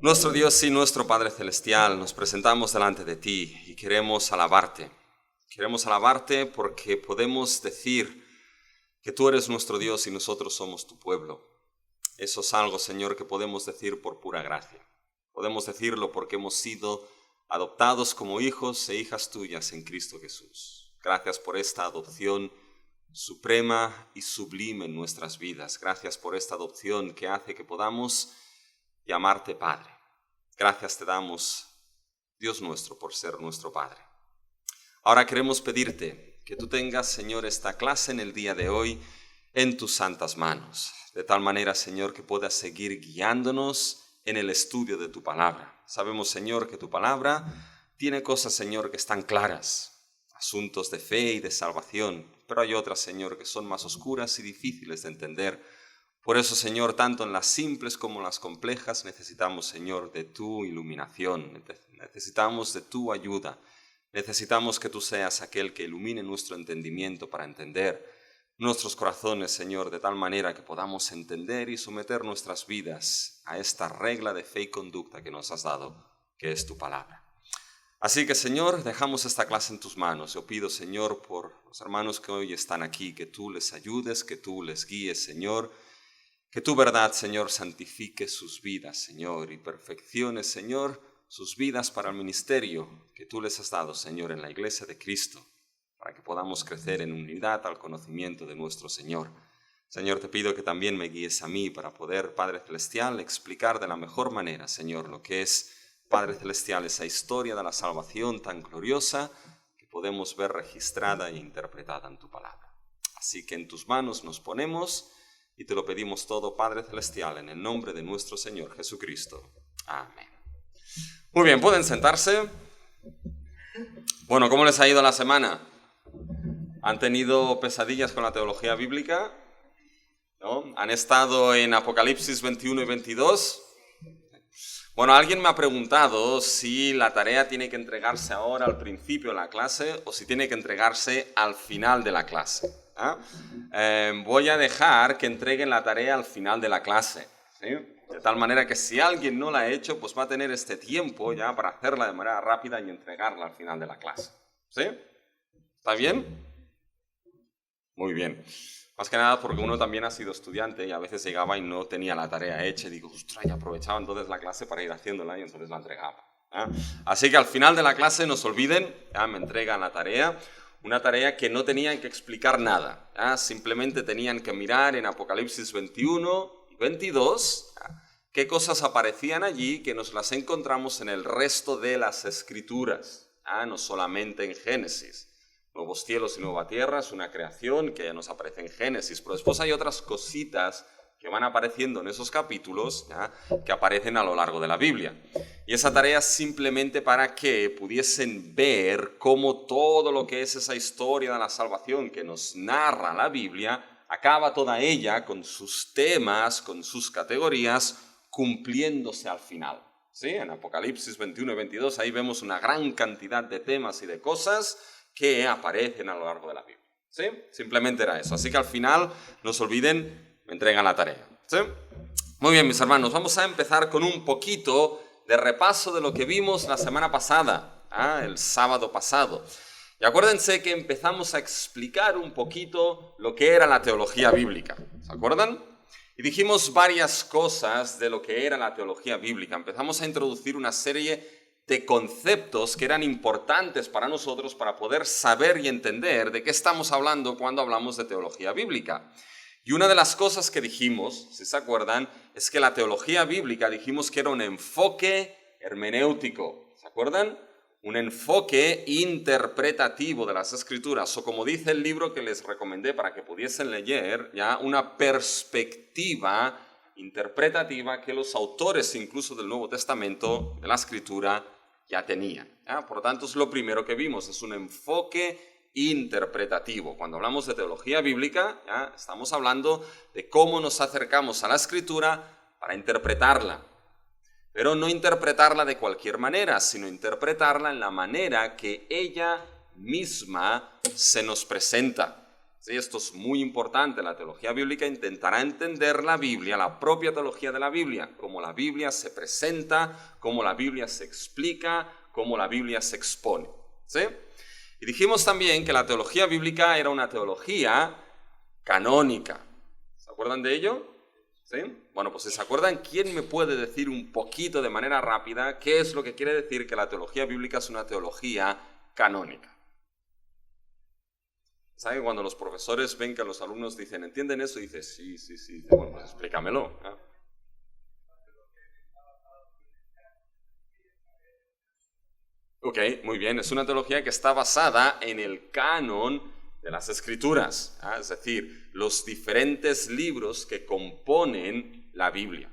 Nuestro Dios y nuestro Padre Celestial, nos presentamos delante de ti y queremos alabarte. Queremos alabarte porque podemos decir que tú eres nuestro Dios y nosotros somos tu pueblo. Eso es algo, Señor, que podemos decir por pura gracia. Podemos decirlo porque hemos sido adoptados como hijos e hijas tuyas en Cristo Jesús. Gracias por esta adopción suprema y sublime en nuestras vidas. Gracias por esta adopción que hace que podamos llamarte Padre. Gracias te damos, Dios nuestro, por ser nuestro Padre. Ahora queremos pedirte que tú tengas, Señor, esta clase en el día de hoy en tus santas manos. De tal manera, Señor, que puedas seguir guiándonos en el estudio de tu palabra. Sabemos, Señor, que tu palabra tiene cosas, Señor, que están claras, asuntos de fe y de salvación, pero hay otras, Señor, que son más oscuras y difíciles de entender. Por eso, Señor, tanto en las simples como en las complejas, necesitamos, Señor, de tu iluminación, necesitamos de tu ayuda, necesitamos que tú seas aquel que ilumine nuestro entendimiento para entender nuestros corazones, Señor, de tal manera que podamos entender y someter nuestras vidas a esta regla de fe y conducta que nos has dado, que es tu palabra. Así que, Señor, dejamos esta clase en tus manos. Yo pido, Señor, por los hermanos que hoy están aquí, que tú les ayudes, que tú les guíes, Señor. Que tu verdad, Señor, santifique sus vidas, Señor, y perfeccione, Señor, sus vidas para el ministerio que tú les has dado, Señor, en la iglesia de Cristo, para que podamos crecer en unidad al conocimiento de nuestro Señor. Señor, te pido que también me guíes a mí para poder, Padre Celestial, explicar de la mejor manera, Señor, lo que es, Padre Celestial, esa historia de la salvación tan gloriosa que podemos ver registrada e interpretada en tu palabra. Así que en tus manos nos ponemos y te lo pedimos todo, Padre Celestial, en el nombre de nuestro Señor Jesucristo. Amén. Muy bien, ¿pueden sentarse? Bueno, ¿cómo les ha ido la semana? ¿Han tenido pesadillas con la teología bíblica? ¿No? ¿Han estado en Apocalipsis 21 y 22? Bueno, alguien me ha preguntado si la tarea tiene que entregarse ahora al principio de la clase o si tiene que entregarse al final de la clase. Voy a dejar que entreguen la tarea al final de la clase, ¿sí? De tal manera que si alguien no la ha hecho, pues va a tener este tiempo ya para hacerla de manera rápida y entregarla al final de la clase, ¿sí? ¿Está bien? Muy bien. Más que nada porque uno también ha sido estudiante y a veces llegaba y no tenía la tarea hecha y digo, ostras, y aprovechaba entonces la clase para ir haciéndola y entonces la entregaba. Así que al final de la clase, no se olviden, me entregan la tarea. Una tarea que no tenían que explicar nada, simplemente tenían que mirar en Apocalipsis 21 y 22 qué cosas aparecían allí que nos las encontramos en el resto de las Escrituras, no solamente en Génesis. Nuevos cielos y nueva tierra es una creación que nos aparece en Génesis, pero después hay otras cositas que van apareciendo en esos capítulos, que aparecen a lo largo de la Biblia. Y esa tarea es simplemente para que pudiesen ver cómo todo lo que es esa historia de la salvación que nos narra la Biblia, acaba toda ella con sus temas, con sus categorías, cumpliéndose al final. ¿Sí? En Apocalipsis 21 y 22 ahí vemos una gran cantidad de temas y de cosas que aparecen a lo largo de la Biblia. ¿Sí? Simplemente era eso. Así que al final, no se olviden, me entregan la tarea. ¿Sí? Muy bien, mis hermanos, vamos a empezar con un poquito de repaso de lo que vimos la semana pasada, el sábado pasado. Y acuérdense que empezamos a explicar un poquito lo que era la teología bíblica. ¿Se acuerdan? Y dijimos varias cosas de lo que era la teología bíblica. Empezamos a introducir una serie de conceptos que eran importantes para nosotros para poder saber y entender de qué estamos hablando cuando hablamos de teología bíblica. Y una de las cosas que dijimos, si se acuerdan, es que la teología bíblica dijimos que era un enfoque hermenéutico. ¿Se acuerdan? Un enfoque interpretativo de las Escrituras, o como dice el libro que les recomendé para que pudiesen leer, ya una perspectiva interpretativa que los autores incluso del Nuevo Testamento, de la Escritura, ya tenían. Por lo tanto, es lo primero que vimos, es un enfoque interpretativo. Cuando hablamos de teología bíblica, estamos hablando de cómo nos acercamos a la Escritura para interpretarla. Pero no interpretarla de cualquier manera, sino interpretarla en la manera que ella misma se nos presenta. Sí, esto es muy importante. La teología bíblica intentará entender la Biblia, la propia teología de la Biblia, cómo la Biblia se presenta, cómo la Biblia se explica, cómo la Biblia se expone. ¿Sí? Y dijimos también que la teología bíblica era una teología canónica. ¿Se acuerdan de ello? ¿Sí? Bueno, pues si se acuerdan, ¿quién me puede decir un poquito de manera rápida qué es lo que quiere decir que la teología bíblica es una teología canónica? ¿Saben? Cuando los profesores ven que los alumnos dicen, ¿entienden eso? Y dices, sí, sí, sí. Bueno, pues explícamelo. ¿Eh? Ok, muy bien. Es una teología que está basada en el canon de las Escrituras. ¿Eh? Es decir, los diferentes libros que componen la Biblia.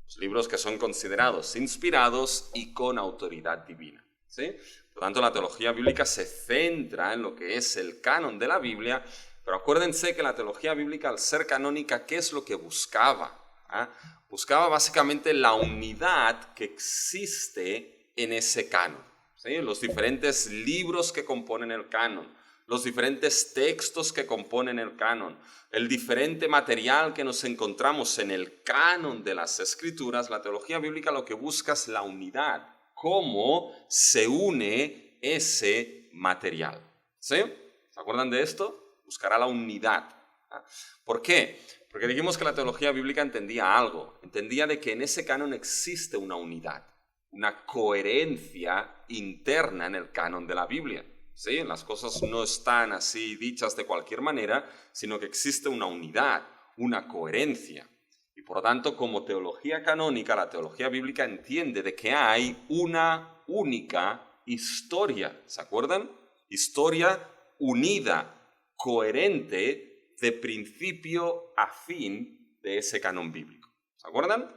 Los libros que son considerados inspirados y con autoridad divina. ¿Sí? Por lo tanto, la teología bíblica se centra en lo que es el canon de la Biblia, pero acuérdense que la teología bíblica, al ser canónica, ¿qué es lo que buscaba? ¿Ah? Buscaba básicamente la unidad que existe en ese canon. ¿Sí? Los diferentes libros que componen el canon, los diferentes textos que componen el canon, el diferente material que nos encontramos en el canon de las Escrituras. La teología bíblica lo que busca es la unidad. ¿Cómo se une ese material? ¿Sí? ¿Se acuerdan de esto? Buscará la unidad. ¿Por qué? Porque dijimos que la teología bíblica entendía algo. Entendía de que en ese canon existe una unidad, una coherencia interna en el canon de la Biblia. ¿Sí? Las cosas no están así dichas de cualquier manera, sino que existe una unidad, una coherencia. Y por lo tanto, como teología canónica, la teología bíblica entiende de que hay una única historia. ¿Se acuerdan? Historia unida, coherente, de principio a fin de ese canon bíblico. ¿Se acuerdan?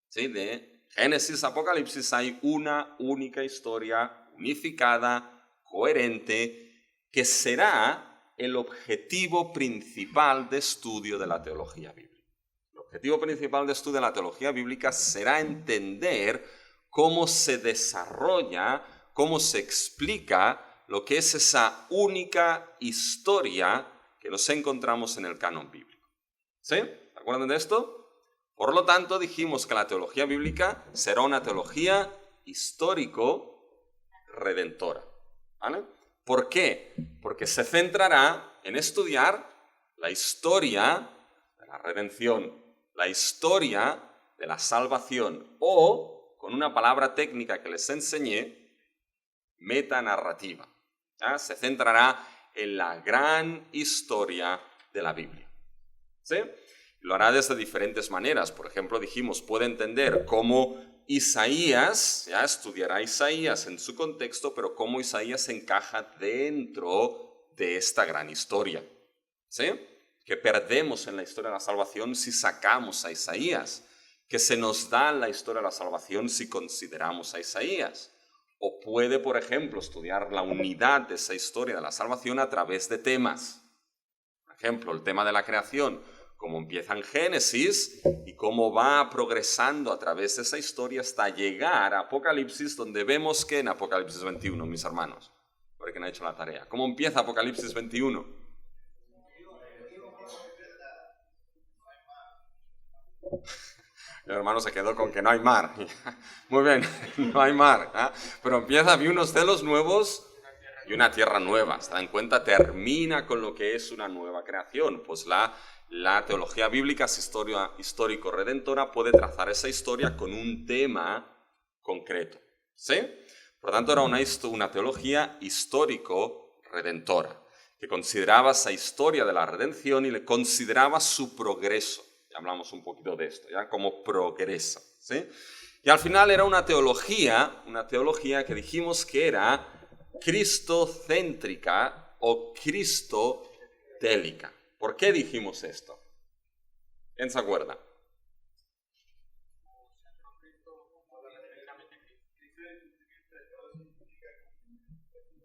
Sí, de Génesis, Apocalipsis hay una única historia unificada, coherente, que será el objetivo principal de estudio de la teología bíblica. El objetivo principal de estudio de la teología bíblica será entender cómo se desarrolla, cómo se explica lo que es esa única historia que nos encontramos en el canon bíblico. ¿Sí? ¿Se acuerdan de esto? Por lo tanto, dijimos que la teología bíblica será una teología histórico-redentora. ¿Vale? ¿Por qué? Porque se centrará en estudiar la historia de la redención, la historia de la salvación, o, con una palabra técnica que les enseñé, metanarrativa. ¿Ya? Se centrará en la gran historia de la Biblia. ¿Sí? Lo hará desde diferentes maneras. Por ejemplo, dijimos, puede entender cómo Isaías, ya estudiará Isaías en su contexto, pero cómo Isaías encaja dentro de esta gran historia. ¿Sí? Que perdemos en la historia de la salvación si sacamos a Isaías, que se nos da en la historia de la salvación si consideramos a Isaías. O puede, por ejemplo, estudiar la unidad de esa historia de la salvación a través de temas. Por ejemplo, el tema de la creación, cómo empieza en Génesis y cómo va progresando a través de esa historia hasta llegar a Apocalipsis, donde vemos que en Apocalipsis 21, mis hermanos, por quien ha hecho la tarea, ¿cómo empieza Apocalipsis 21? El hermano se quedó con que no hay mar. Muy bien, no hay mar. ¿Eh? Pero empieza, vi unos cielos nuevos y una tierra nueva. ¿Se dan cuenta? Termina con lo que es una nueva creación. Pues la teología bíblica es historia histórico-redentora, puede trazar esa historia con un tema concreto. ¿Sí? Por lo tanto, era una teología histórico-redentora, que consideraba esa historia de la redención y le consideraba su progreso. Ya hablamos un poquito de esto, ya cómo progresa. ¿Sí? Y al final era una teología que dijimos que era cristocéntrica o cristotélica. ¿Por qué dijimos esto? ¿Quién se acuerda?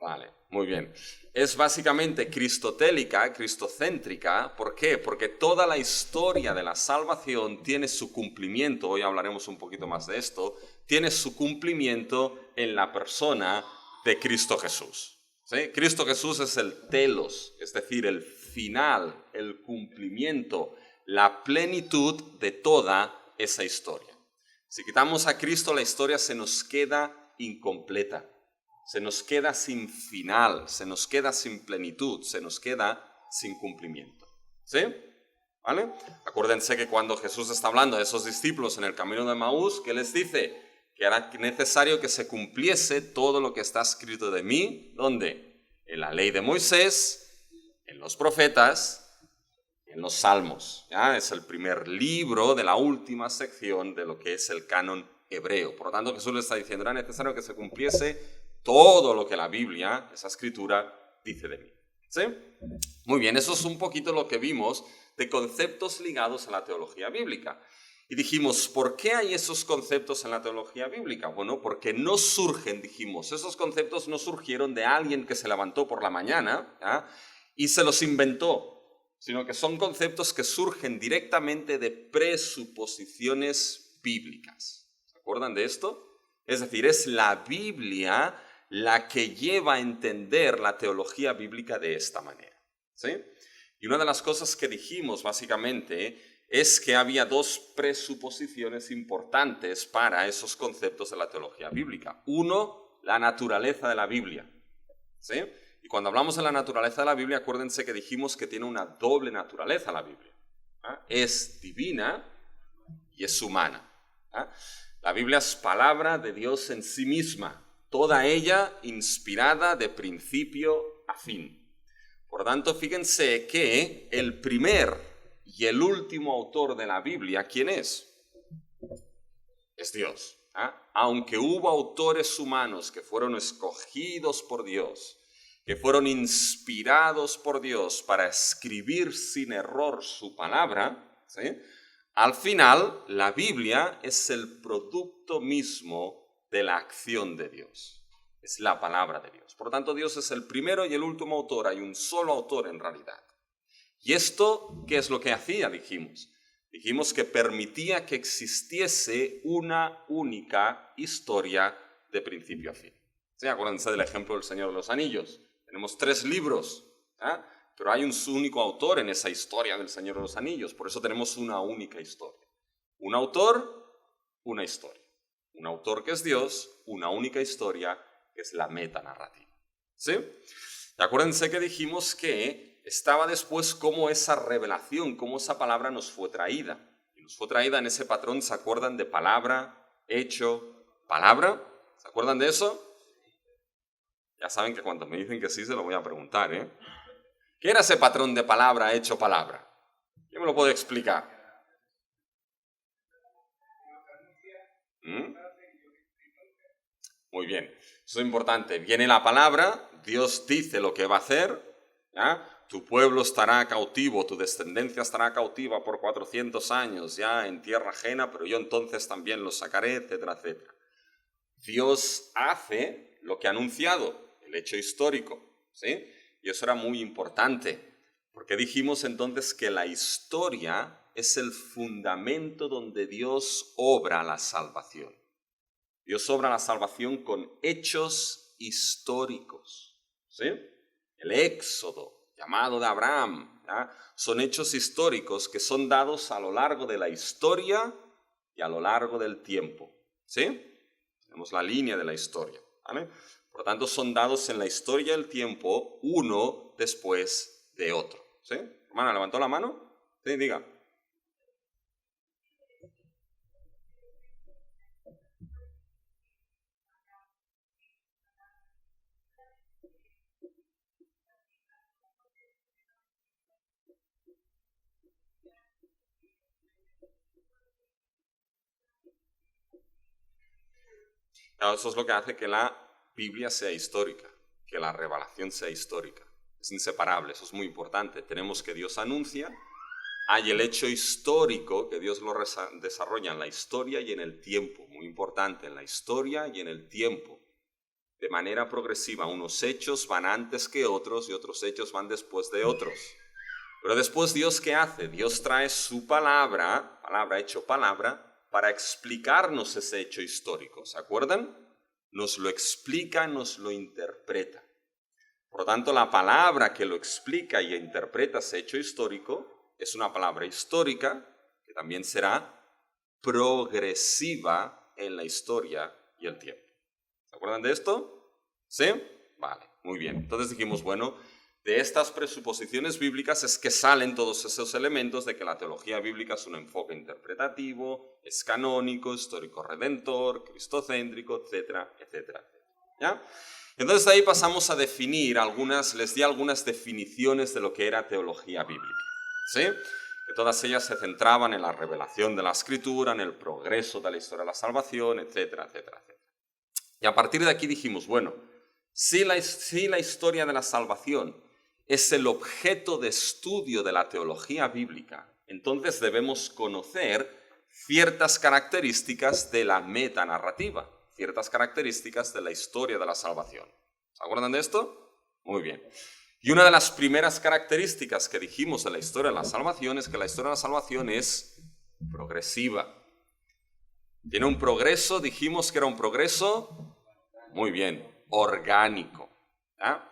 Vale, muy bien. Es básicamente cristotélica, cristocéntrica. ¿Por qué? Porque toda la historia de la salvación tiene su cumplimiento, hoy hablaremos un poquito más de esto, tiene su cumplimiento en la persona de Cristo Jesús. ¿Sí? Cristo Jesús es el telos, es decir, el final, el cumplimiento, la plenitud de toda esa historia. Si quitamos a Cristo, la historia se nos queda incompleta, se nos queda sin final, se nos queda sin plenitud, se nos queda sin cumplimiento. ¿Sí? ¿Vale? Acuérdense que cuando Jesús está hablando de esos discípulos en el camino de Emaús, ¿qué les dice? Que era necesario que se cumpliese todo lo que está escrito de mí. ¿Dónde? En la ley de Moisés, en los profetas, en los salmos. ¿Ya? Es el primer libro de la última sección de lo que es el canon hebreo. Por lo tanto, Jesús le está diciendo, era necesario que se cumpliese todo lo que la Biblia, esa escritura, dice de mí. ¿Sí? Muy bien, eso es un poquito lo que vimos de conceptos ligados a la teología bíblica. Y dijimos, ¿por qué hay esos conceptos en la teología bíblica? Bueno, porque no surgen, dijimos, esos conceptos no surgieron de alguien que se levantó por la mañana, ¿ya? Y se los inventó, sino que son conceptos que surgen directamente de presuposiciones bíblicas. ¿Se acuerdan de esto? Es decir, es la Biblia la que lleva a entender la teología bíblica de esta manera. ¿Sí? Y una de las cosas que dijimos básicamente es que había dos presuposiciones importantes para esos conceptos de la teología bíblica. Uno, la naturaleza de la Biblia. ¿Sí? Y cuando hablamos de la naturaleza de la Biblia, acuérdense que dijimos que tiene una doble naturaleza la Biblia. ¿Ah? Es divina y es humana. ¿Ah? La Biblia es palabra de Dios en sí misma, toda ella inspirada de principio a fin. Por tanto, fíjense que el primer y el último autor de la Biblia, ¿quién es? Es Dios. ¿Ah? Aunque hubo autores humanos que fueron escogidos por Dios, que fueron inspirados por Dios para escribir sin error su palabra, ¿sí? Al final, la Biblia es el producto mismo de la acción de Dios. Es la palabra de Dios. Por lo tanto, Dios es el primero y el último autor. Hay un solo autor en realidad. ¿Y esto qué es lo que hacía? Dijimos que permitía que existiese una única historia de principio a fin. ¿Sí? Acuérdense del ejemplo del Señor de los Anillos. Tenemos 3 libros, ¿eh? Pero hay un único autor en esa historia del Señor de los Anillos. Por eso tenemos una única historia. Un autor, una historia. Un autor que es Dios, una única historia que es la metanarrativa. ¿Sí? Y acuérdense que dijimos que estaba después cómo esa revelación, cómo esa palabra nos fue traída. Y nos fue traída en ese patrón, ¿se acuerdan de palabra, hecho, palabra? ¿Se acuerdan de eso? Ya saben que cuando me dicen que sí, se lo voy a preguntar, ¿eh? ¿Qué era ese patrón de palabra, hecho, palabra? ¿Quién me lo puede explicar? ¿Mm? Muy bien, eso es importante. Viene la palabra, Dios dice lo que va a hacer, ¿ya? Tu pueblo estará cautivo, tu descendencia estará cautiva por 400 años, ya en tierra ajena, pero yo entonces también los sacaré, etcétera, etcétera. Dios hace lo que ha anunciado, el hecho histórico, ¿sí? Y eso era muy importante, porque dijimos entonces que la historia es el fundamento donde Dios obra la salvación. Dios obra la salvación con hechos históricos, ¿sí? El Éxodo, llamado de Abraham, ¿ya? Son hechos históricos que son dados a lo largo de la historia y a lo largo del tiempo, ¿sí? Tenemos la línea de la historia, ¿vale? Por lo tanto, son dados en la historia y el tiempo, uno después de otro, ¿sí? Hermana, ¿levantó la mano? Sí, diga. Claro, eso es lo que hace que la Biblia sea histórica, que la revelación sea histórica. Es inseparable, eso es muy importante. Tenemos que Dios anuncia, hay el hecho histórico, que Dios lo desarrolla en la historia y en el tiempo. Muy importante, en la historia y en el tiempo. De manera progresiva, unos hechos van antes que otros y otros hechos van después de otros. Pero después, ¿Dios qué hace? Dios trae su palabra, hecho palabra, para explicarnos ese hecho histórico. ¿Se acuerdan? Nos lo explica, nos lo interpreta. Por lo tanto, la palabra que lo explica y interpreta ese hecho histórico es una palabra histórica que también será progresiva en la historia y el tiempo. ¿Se acuerdan de esto? ¿Sí? Vale, muy bien. Entonces dijimos, bueno, de estas presuposiciones bíblicas es que salen todos esos elementos de que la teología bíblica es un enfoque interpretativo, es canónico, histórico-redentor, cristocéntrico, etcétera, etcétera, etcétera. ¿Ya? Entonces de ahí pasamos a definir les di algunas definiciones de lo que era teología bíblica. ¿Sí? Que todas ellas se centraban en la revelación de la Escritura, en el progreso de la historia de la salvación, etcétera, etcétera, etcétera. Y a partir de aquí dijimos, bueno, si la historia de la salvación es el objeto de estudio de la teología bíblica, entonces debemos conocer ciertas características de la metanarrativa, ciertas características de la historia de la salvación. ¿Se acuerdan de esto? Muy bien. Y una de las primeras características que dijimos de la historia de la salvación es que la historia de la salvación es progresiva. Tiene un progreso, dijimos que era un progreso, muy bien, orgánico. ¿Ya?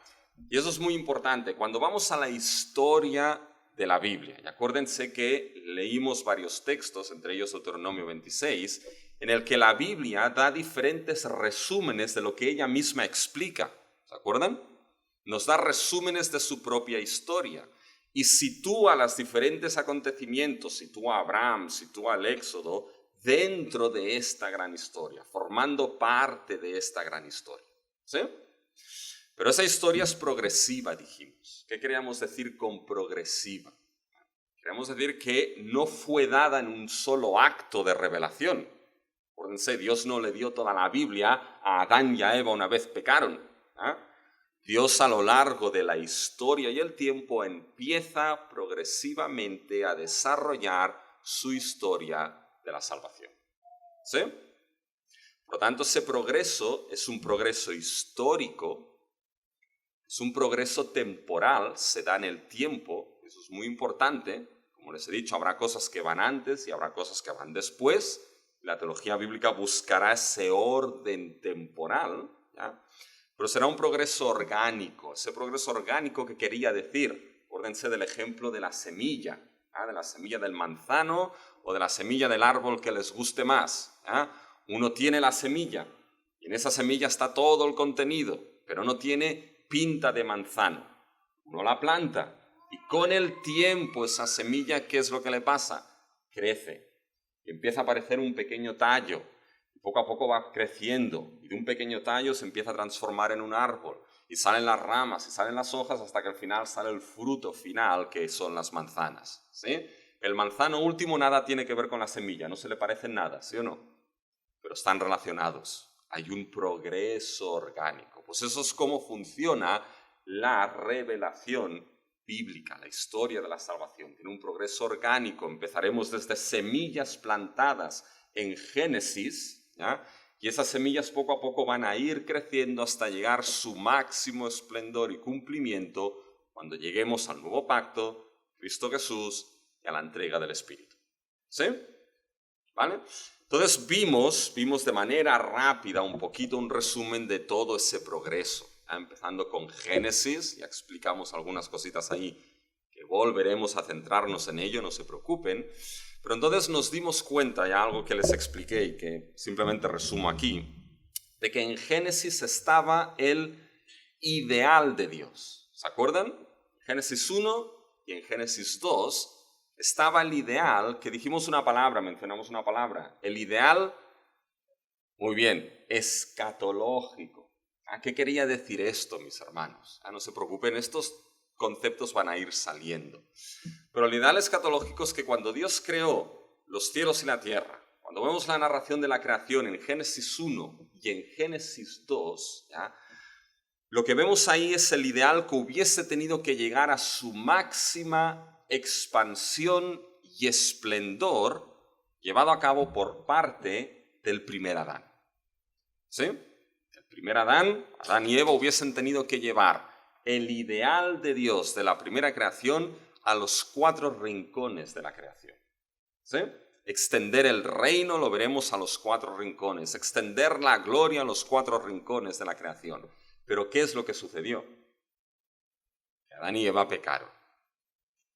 Y eso es muy importante. Cuando vamos a la historia de la Biblia, y acuérdense que leímos varios textos, entre ellos Deuteronomio 26, en el que la Biblia da diferentes resúmenes de lo que ella misma explica. ¿Se acuerdan? Nos da resúmenes de su propia historia y sitúa los diferentes acontecimientos, sitúa a Abraham, sitúa al Éxodo, dentro de esta gran historia, formando parte de esta gran historia. ¿Sí? Pero esa historia es progresiva, dijimos. ¿Qué queríamos decir con progresiva? Queríamos decir que no fue dada en un solo acto de revelación. Acuérdense, Dios no le dio toda la Biblia a Adán y a Eva una vez pecaron. ¿Eh? Dios a lo largo de la historia y el tiempo empieza progresivamente a desarrollar su historia de la salvación. ¿Sí? Por lo tanto, ese progreso es un progreso histórico, es un progreso temporal, se da en el tiempo, eso es muy importante. Como les he dicho, habrá cosas que van antes y habrá cosas que van después. La teología bíblica buscará ese orden temporal, ¿ya? Pero será un progreso orgánico, ese progreso orgánico que quería decir, acuérdense del ejemplo de la semilla, ¿ya? De la semilla del manzano o de la semilla del árbol que les guste más. ¿Ya? Uno tiene la semilla y en esa semilla está todo el contenido, pero no tiene pinta de manzano. Uno la planta y con el tiempo esa semilla, ¿qué es lo que le pasa? Crece y empieza a aparecer un pequeño tallo. Poco a poco va creciendo y de un pequeño tallo se empieza a transformar en un árbol y salen las ramas y salen las hojas hasta que al final sale el fruto final, que son las manzanas. ¿Sí? El manzano último nada tiene que ver con la semilla, no se le parecen nada, ¿sí o no? Pero están relacionados. Hay un progreso orgánico. Pues eso es cómo funciona la revelación bíblica, la historia de la salvación. Tiene un progreso orgánico. Empezaremos desde semillas plantadas en Génesis, ¿ya? Y esas semillas poco a poco van a ir creciendo hasta llegar su máximo esplendor y cumplimiento cuando lleguemos al nuevo pacto, Cristo Jesús, y a la entrega del Espíritu. ¿Sí? ¿Vale? Entonces vimos de manera rápida un poquito un resumen de todo ese progreso, ¿ya? Empezando con Génesis, ya explicamos algunas cositas ahí que volveremos a centrarnos en ello, no se preocupen. Pero entonces nos dimos cuenta, ya algo que les expliqué y que simplemente resumo aquí, de que en Génesis estaba el ideal de Dios. ¿Se acuerdan? En Génesis 1 y en Génesis 2 estaba el ideal, que dijimos una palabra, mencionamos una palabra, el ideal, muy bien, escatológico. ¿A qué quería decir esto, mis hermanos? No se preocupen, estos conceptos van a ir saliendo. Pero el ideal escatológico es que cuando Dios creó los cielos y la tierra, cuando vemos la narración de la creación en Génesis 1 y en Génesis 2, ¿ya? Lo que vemos ahí es el ideal que hubiese tenido que llegar a su máxima expansión y esplendor llevado a cabo por parte del primer Adán. ¿Sí? El primer Adán y Eva hubiesen tenido que llevar el ideal de Dios de la primera creación a los 4 rincones de la creación. ¿Sí? Extender el reino, lo veremos, a los 4 rincones. Extender la gloria a los 4 rincones de la creación. Pero ¿qué es lo que sucedió? Adán y Eva pecaron.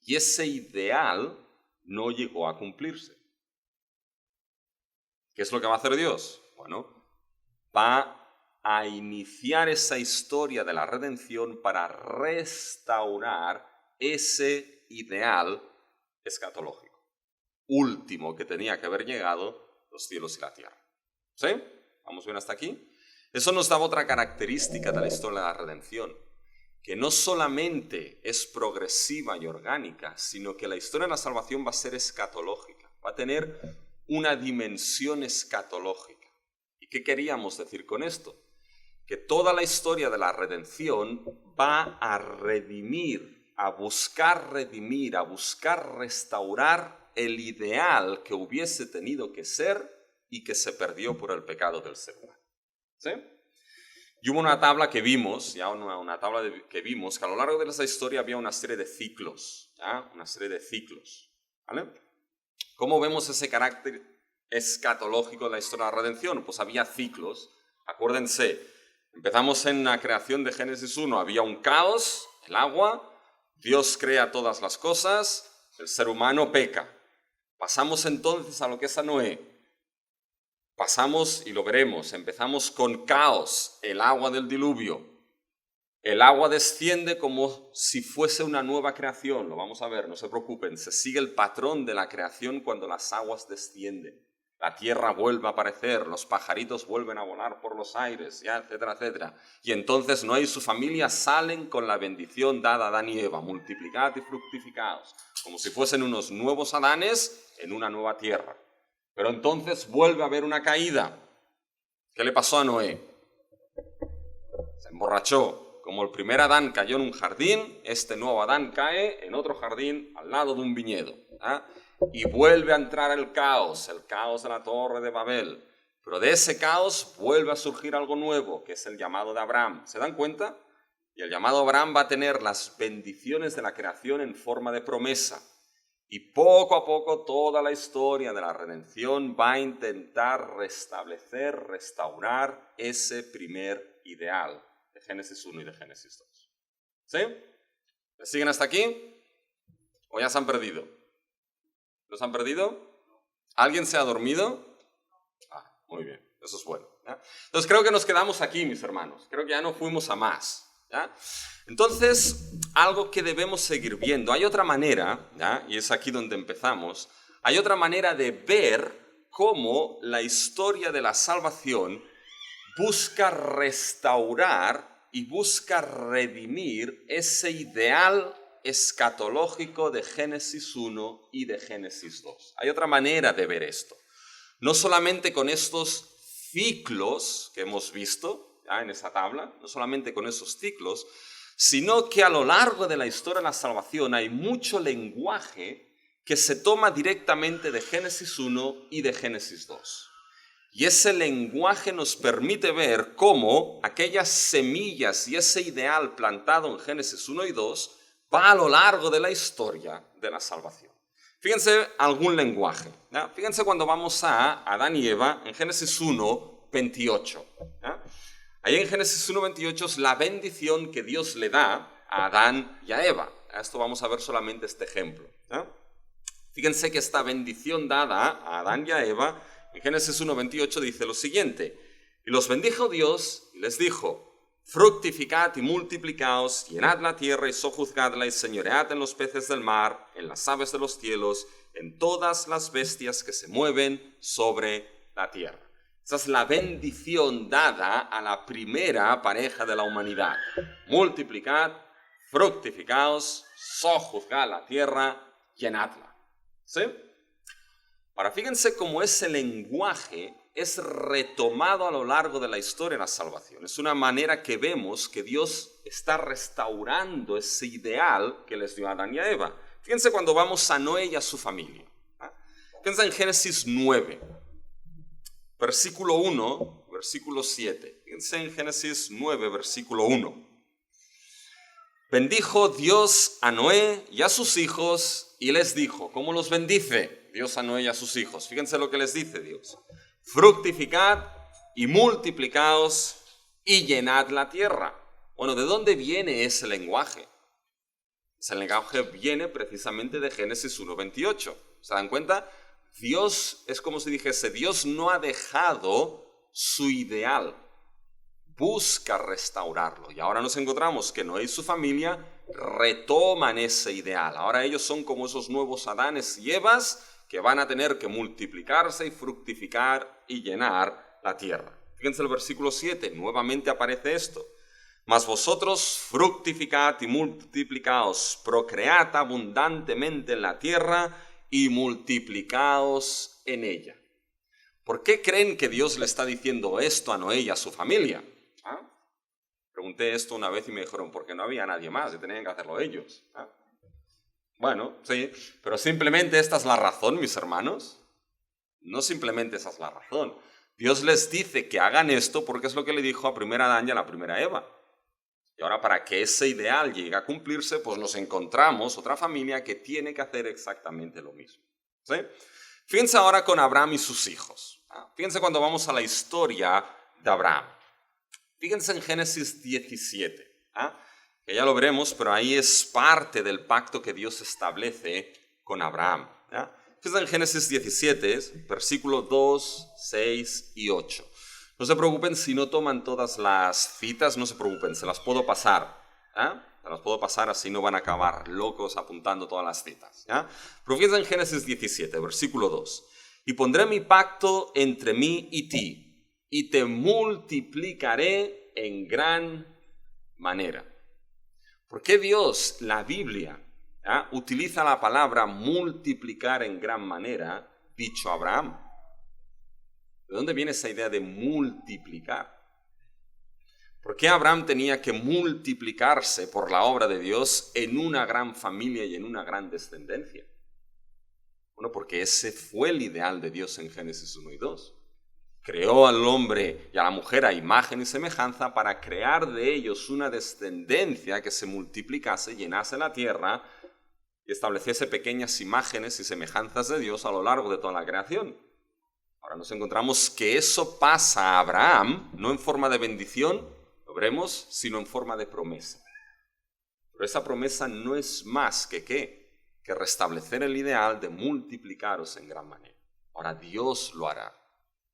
Y ese ideal no llegó a cumplirse. ¿Qué es lo que va a hacer Dios? Bueno, va a iniciar esa historia de la redención para restaurar ese ideal escatológico, último que tenía que haber llegado los cielos y la tierra. ¿Sí? ¿Vamos bien hasta aquí? Eso nos da otra característica de la historia de la redención, que no solamente es progresiva y orgánica, sino que la historia de la salvación va a ser escatológica, va a tener una dimensión escatológica. ¿Y qué queríamos decir con esto? Que toda la historia de la redención va a redimir, a buscar restaurar el ideal que hubiese tenido que ser y que se perdió por el pecado del ser humano. ¿Sí? Y hubo una tabla que vimos, que vimos que a lo largo de esa historia había una serie de ciclos, ¿ya? Una serie de ciclos, ¿vale? ¿Cómo vemos ese carácter escatológico de la historia de la redención? Pues había ciclos. Acuérdense, empezamos en la creación de Génesis 1, había un caos, el agua, Dios crea todas las cosas, el ser humano peca. Pasamos entonces a lo que es a Noé. Pasamos, y lo veremos, empezamos con caos, el agua del diluvio. El agua desciende como si fuese una nueva creación, lo vamos a ver, no se preocupen, se sigue el patrón de la creación cuando las aguas descienden. La tierra vuelve a aparecer, los pajaritos vuelven a volar por los aires, ya, etcétera, etcétera. Y entonces Noé y su familia salen con la bendición dada a Adán y Eva, multiplicad y fructificaos, como si fuesen unos nuevos Adanes en una nueva tierra. Pero entonces vuelve a haber una caída. ¿Qué le pasó a Noé? Se emborrachó. Como el primer Adán cayó en un jardín, este nuevo Adán cae en otro jardín al lado de un viñedo. Y vuelve a entrar el caos de la Torre de Babel. Pero de ese caos vuelve a surgir algo nuevo, que es el llamado de Abraham. ¿Se dan cuenta? Y el llamado de Abraham va a tener las bendiciones de la creación en forma de promesa. Y poco a poco toda la historia de la redención va a intentar restablecer, restaurar ese primer ideal de Génesis 1 y de Génesis 2. ¿Sí? ¿Me siguen hasta aquí? ¿O ya se han perdido? ¿Los han perdido? ¿Alguien se ha dormido? Muy bien, eso es bueno. ¿Ya? Entonces creo que nos quedamos aquí, mis hermanos. Creo que ya no fuimos a más. ¿Ya? Entonces, algo que debemos seguir viendo. Hay otra manera, ¿ya? Y es aquí donde empezamos, hay otra manera de ver cómo la historia de la salvación busca restaurar y busca redimir ese ideal escatológico de Génesis 1 y de Génesis 2. Hay otra manera de ver esto. No solamente con estos ciclos que hemos visto, ¿ya? En esa tabla, no solamente con esos ciclos, sino que a lo largo de la historia de la salvación hay mucho lenguaje que se toma directamente de Génesis 1 y de Génesis 2. Y ese lenguaje nos permite ver cómo aquellas semillas y ese ideal plantado en Génesis 1 y 2 va a lo largo de la historia de la salvación. Fíjense algún lenguaje. ¿Ya? Fíjense cuando vamos a Adán y Eva en Génesis 1, 28. ¿Ya? Ahí en Génesis 1, 28 es la bendición que Dios le da a Adán y a Eva. A esto vamos a ver solamente este ejemplo. ¿Ya? Fíjense que esta bendición dada a Adán y a Eva, en Génesis 1, 28 dice lo siguiente: y los bendijo Dios y les dijo: fructificad y multiplicaos, llenad la tierra y sojuzgadla y señoread en los peces del mar, en las aves de los cielos, en todas las bestias que se mueven sobre la tierra. Esa es la bendición dada a la primera pareja de la humanidad. Multiplicad, fructificaos, sojuzgad la tierra, llenadla. ¿Sí? Ahora, fíjense cómo ese lenguaje es retomado a lo largo de la historia de la salvación. Es una manera que vemos que Dios está restaurando ese ideal que les dio a Adán y a Eva. Fíjense cuando vamos a Noé y a su familia. Fíjense en Génesis 9, versículo 1, versículo 7. Fíjense en Génesis 9, versículo 1. Bendijo Dios a Noé y a sus hijos y les dijo. ¿Cómo los bendice Dios a Noé y a sus hijos? Fíjense lo que les dice Dios: fructificad y multiplicaos y llenad la tierra. Bueno, ¿de dónde viene ese lenguaje? Ese lenguaje viene precisamente de Génesis 1:28. ¿Se dan cuenta? Dios, es como si dijese, Dios no ha dejado su ideal, busca restaurarlo. Y ahora nos encontramos que Noé y su familia retoman ese ideal. Ahora ellos son como esos nuevos Adanes y Evas que van a tener que multiplicarse y fructificar y llenar la tierra. Fíjense el versículo 7, nuevamente aparece esto. Mas vosotros fructificad y multiplicaos, procread abundantemente en la tierra y multiplicaos en ella. ¿Por qué creen que Dios le está diciendo esto a Noé y a su familia? Pregunté esto una vez y me dijeron, porque no había nadie más y tenían que hacerlo ellos. Bueno, sí, pero simplemente esta es la razón, mis hermanos. No simplemente esa es la razón. Dios les dice que hagan esto porque es lo que le dijo a primera Adán y a la primera Eva. Y ahora para que ese ideal llegue a cumplirse, pues nos encontramos otra familia que tiene que hacer exactamente lo mismo. ¿Sí? Fíjense ahora con Abraham y sus hijos. Fíjense cuando vamos a la historia de Abraham. Fíjense en Génesis 17, que ya lo veremos, pero ahí es parte del pacto que Dios establece con Abraham. Fíjense en Génesis 17, versículos 2, 6 y 8. No se preocupen si no toman todas las citas, no se preocupen, se las puedo pasar. Se las puedo pasar, así no van a acabar locos apuntando todas las citas. Pero fíjense en Génesis 17, versículo 2. Y pondré mi pacto entre mí y ti, y te multiplicaré en gran manera. ¿Por qué Dios, la Biblia, utiliza la palabra multiplicar en gran manera, dicho a Abraham? ¿De dónde viene esa idea de multiplicar? ¿Por qué Abraham tenía que multiplicarse por la obra de Dios en una gran familia y en una gran descendencia? Bueno, porque ese fue el ideal de Dios en Génesis 1 y 2. Creó al hombre y a la mujer a imagen y semejanza para crear de ellos una descendencia que se multiplicase, llenase la tierra y estableciese pequeñas imágenes y semejanzas de Dios a lo largo de toda la creación. Ahora nos encontramos que eso pasa a Abraham, no en forma de bendición, lo veremos, sino en forma de promesa. Pero esa promesa no es más que ¿qué? Que restablecer el ideal de multiplicaros en gran manera. Ahora Dios lo hará.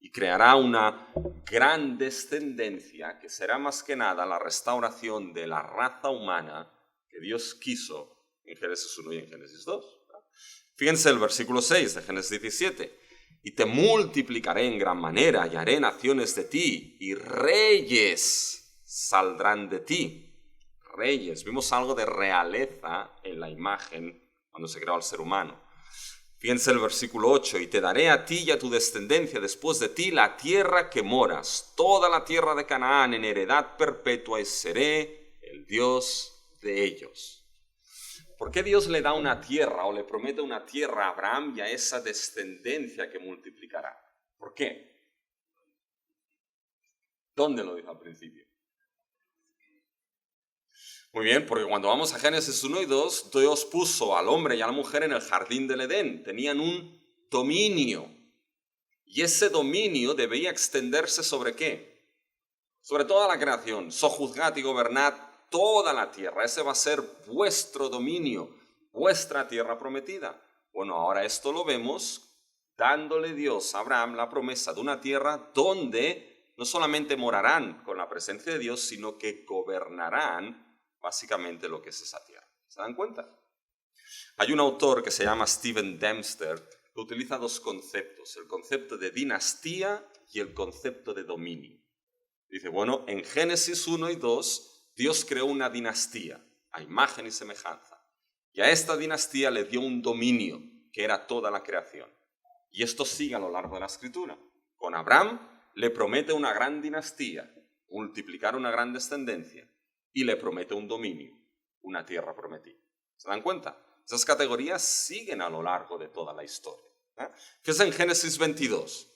Y creará una gran descendencia que será más que nada la restauración de la raza humana que Dios quiso en Génesis 1 y en Génesis 2. Fíjense el versículo 6 de Génesis 17. Y te multiplicaré en gran manera y haré naciones de ti y reyes saldrán de ti. Reyes. Vimos algo de realeza en la imagen cuando se creó al ser humano. Fíjense el versículo 8, y te daré a ti y a tu descendencia después de ti la tierra que moras, toda la tierra de Canaán en heredad perpetua y seré el Dios de ellos. ¿Por qué Dios le da una tierra o le promete una tierra a Abraham y a esa descendencia que multiplicará? ¿Por qué? ¿Dónde lo dijo al principio? Muy bien, porque cuando vamos a Génesis 1 y 2, Dios puso al hombre y a la mujer en el jardín del Edén. Tenían un dominio. Y ese dominio debía extenderse ¿sobre qué? Sobre toda la creación. Sojuzgad y gobernad toda la tierra. Ese va a ser vuestro dominio, vuestra tierra prometida. Bueno, ahora esto lo vemos dándole Dios a Abraham la promesa de una tierra donde no solamente morarán con la presencia de Dios, sino que gobernarán básicamente lo que es esa tierra. ¿Se dan cuenta? Hay un autor que se llama Stephen Dempster que utiliza dos conceptos, el concepto de dinastía y el concepto de dominio. Dice, bueno, en Génesis 1 y 2, Dios creó una dinastía a imagen y semejanza. Y a esta dinastía le dio un dominio, que era toda la creación. Y esto sigue a lo largo de la Escritura. Con Abraham le promete una gran dinastía, multiplicar una gran descendencia. Y le promete un dominio, una tierra prometida. ¿Se dan cuenta? Esas categorías siguen a lo largo de toda la historia. ¿Qué es en Génesis 22?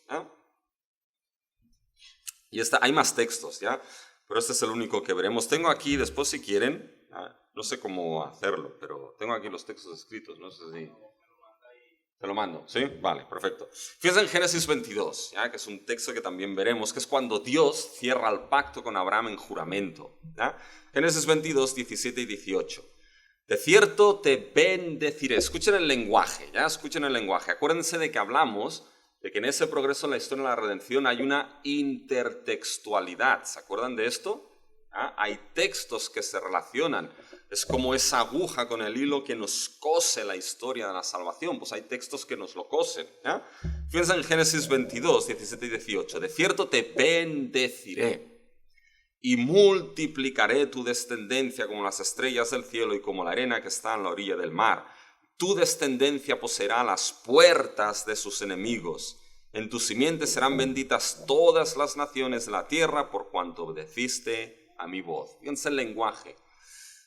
Y hay más textos, ¿ya? Pero este es el único que veremos. Tengo aquí, después si quieren, no sé cómo hacerlo, pero tengo aquí los textos escritos, no sé si... Te lo mando, ¿sí? Vale, perfecto. Fíjense en Génesis 22, ¿ya? Que es un texto que también veremos, que es cuando Dios cierra el pacto con Abraham en juramento. ¿Ya? Génesis 22, 17 y 18. De cierto te bendeciré. Escuchen el lenguaje, ¿ya? Escuchen el lenguaje. Acuérdense de que hablamos de que en ese progreso en la historia de la redención hay una intertextualidad. ¿Se acuerdan de esto? ¿Ah? Hay textos que se relacionan. Es como esa aguja con el hilo que nos cose la historia de la salvación. Pues hay textos que nos lo cosen. ¿Ya? Fíjense en Génesis 22, 17 y 18. De cierto te bendeciré y multiplicaré tu descendencia como las estrellas del cielo y como la arena que está en la orilla del mar. Tu descendencia poseerá las puertas de sus enemigos. En tu simiente serán benditas todas las naciones de la tierra por cuanto obedeciste a mi voz. Fíjense el lenguaje.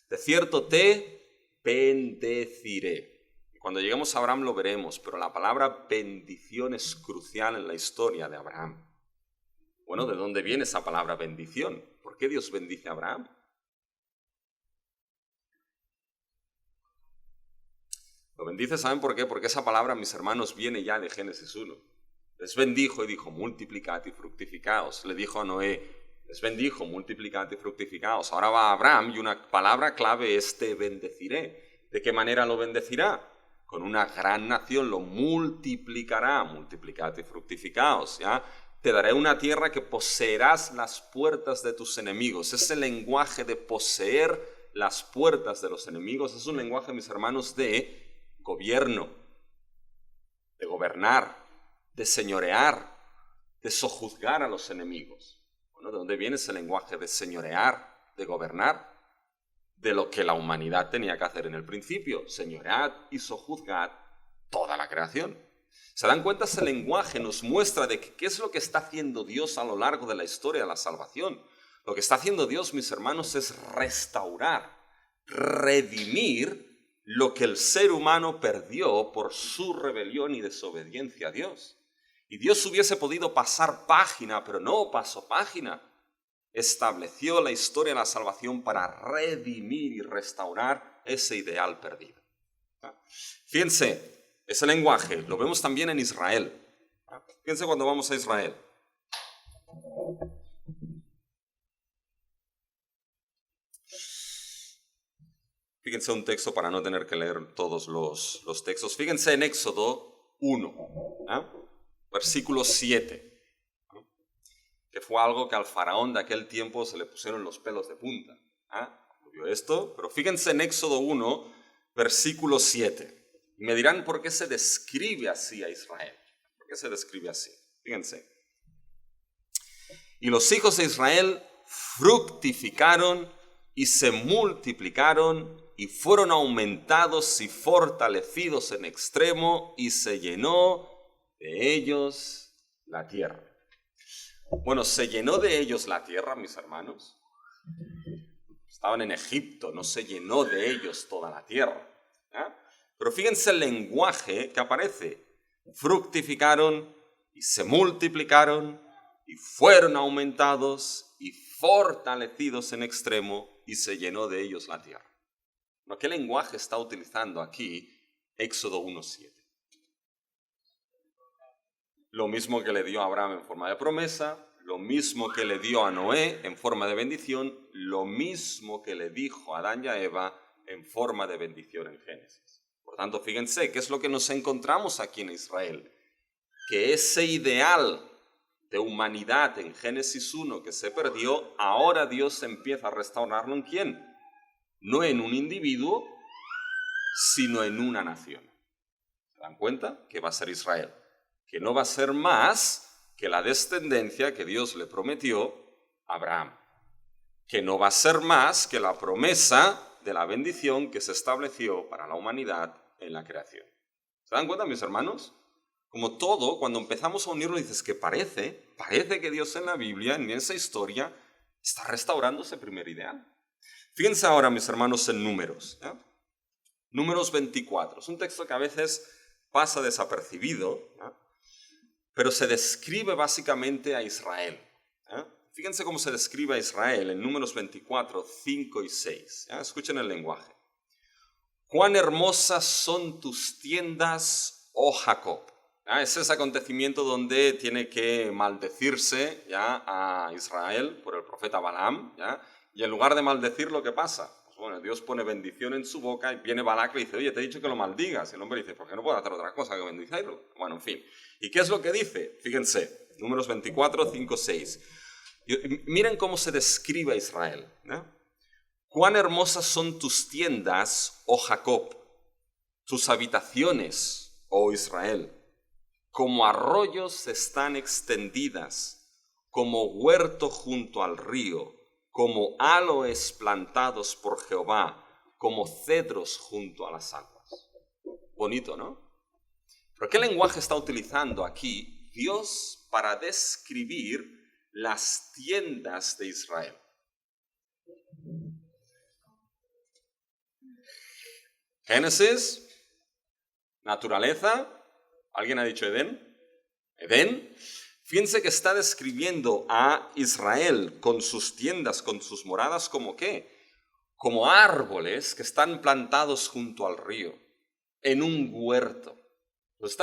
De cierto te bendeciré. Cuando lleguemos a Abraham lo veremos, pero la palabra bendición es crucial en la historia de Abraham. Bueno, ¿de dónde viene esa palabra bendición? ¿Por qué Dios bendice a Abraham? Lo bendice, ¿saben por qué? Porque esa palabra, mis hermanos, viene ya de Génesis 1. Les bendijo y dijo, multiplicad y fructificaos. Le dijo a Noé, les bendijo, multiplicad y fructificaos. Ahora va Abraham y una palabra clave es te bendeciré. ¿De qué manera lo bendecirá? Con una gran nación lo multiplicará, multiplicad y fructificaos, ¿ya? Te daré una tierra que poseerás las puertas de tus enemigos. Ese lenguaje de poseer las puertas de los enemigos es un lenguaje, mis hermanos, de gobierno, de gobernar, de señorear, de sojuzgar a los enemigos. Bueno, ¿de dónde viene ese lenguaje de señorear, de gobernar? De lo que la humanidad tenía que hacer en el principio, señoread y sojuzgad toda la creación. ¿Se dan cuenta? Ese lenguaje nos muestra de qué es lo que está haciendo Dios a lo largo de la historia de la salvación. Lo que está haciendo Dios, mis hermanos, es restaurar, redimir lo que el ser humano perdió por su rebelión y desobediencia a Dios. Y Dios hubiese podido pasar página, pero no pasó página. Estableció la historia de la salvación para redimir y restaurar ese ideal perdido. Fíjense, ese lenguaje lo vemos también en Israel. Fíjense cuando vamos a Israel. Fíjense un texto para no tener que leer todos los textos. Fíjense en Éxodo 1, versículo 7. Que fue algo que al faraón de aquel tiempo se le pusieron los pelos de punta. Vio esto, pero fíjense en Éxodo 1, versículo 7. Y me dirán por qué se describe así a Israel. ¿Por qué se describe así? Fíjense. Y los hijos de Israel fructificaron y se multiplicaron y fueron aumentados y fortalecidos en extremo y se llenó de ellos la tierra. Bueno, ¿se llenó de ellos la tierra, mis hermanos? Estaban en Egipto, no se llenó de ellos toda la tierra. Pero fíjense el lenguaje que aparece. Fructificaron y se multiplicaron y fueron aumentados y fortalecidos en extremo y se llenó de ellos la tierra. ¿Qué lenguaje está utilizando aquí Éxodo 1:7? Lo mismo que le dio a Abraham en forma de promesa, lo mismo que le dio a Noé en forma de bendición, lo mismo que le dijo a Adán y a Eva en forma de bendición en Génesis. Por tanto, fíjense, ¿qué es lo que nos encontramos aquí en Israel? Que ese ideal de humanidad en Génesis 1 que se perdió, ahora Dios empieza a restaurarlo ¿en quién? No en un individuo, sino en una nación. ¿Se dan cuenta? Que va a ser Israel. Que no va a ser más que la descendencia que Dios le prometió a Abraham. Que no va a ser más que la promesa de la bendición que se estableció para la humanidad en la creación. ¿Se dan cuenta, mis hermanos? Como todo, cuando empezamos a unirlo, dices que parece que Dios en la Biblia, en esa historia, está restaurando ese primer ideal. Fíjense ahora, mis hermanos, en Números. Números 24. Es un texto que a veces pasa desapercibido, pero se describe básicamente a Israel. Fíjense cómo se describe a Israel en Números 24, 5 y 6. Escuchen el lenguaje. Cuán hermosas son tus tiendas, oh Jacob. Es ese acontecimiento donde tiene que maldecirse a Israel por el profeta Balaam. Y en lugar de maldecirlo, ¿qué pasa? Pues bueno, Bueno, Dios pone bendición en su boca y viene Balac y le dice, oye, te he dicho que lo maldigas. El hombre dice, ¿por qué no puedo hacer otra cosa que bendecirlo? Bueno, en fin. ¿Y qué es lo que dice? Fíjense, Números 24, 5, 6. Miren cómo se describe a Israel. Cuán hermosas son tus tiendas, oh Jacob, tus habitaciones, oh Israel. Como arroyos están extendidas, como huerto junto al río, como aloes plantados por Jehová, como cedros junto a las aguas. Bonito, ¿no? ¿Pero qué lenguaje está utilizando aquí Dios para describir las tiendas de Israel? Génesis, naturaleza. ¿Alguien ha dicho Edén? Edén. Fíjense que está describiendo a Israel con sus tiendas, con sus moradas, ¿como qué? Como árboles que están plantados junto al río, en un huerto. Los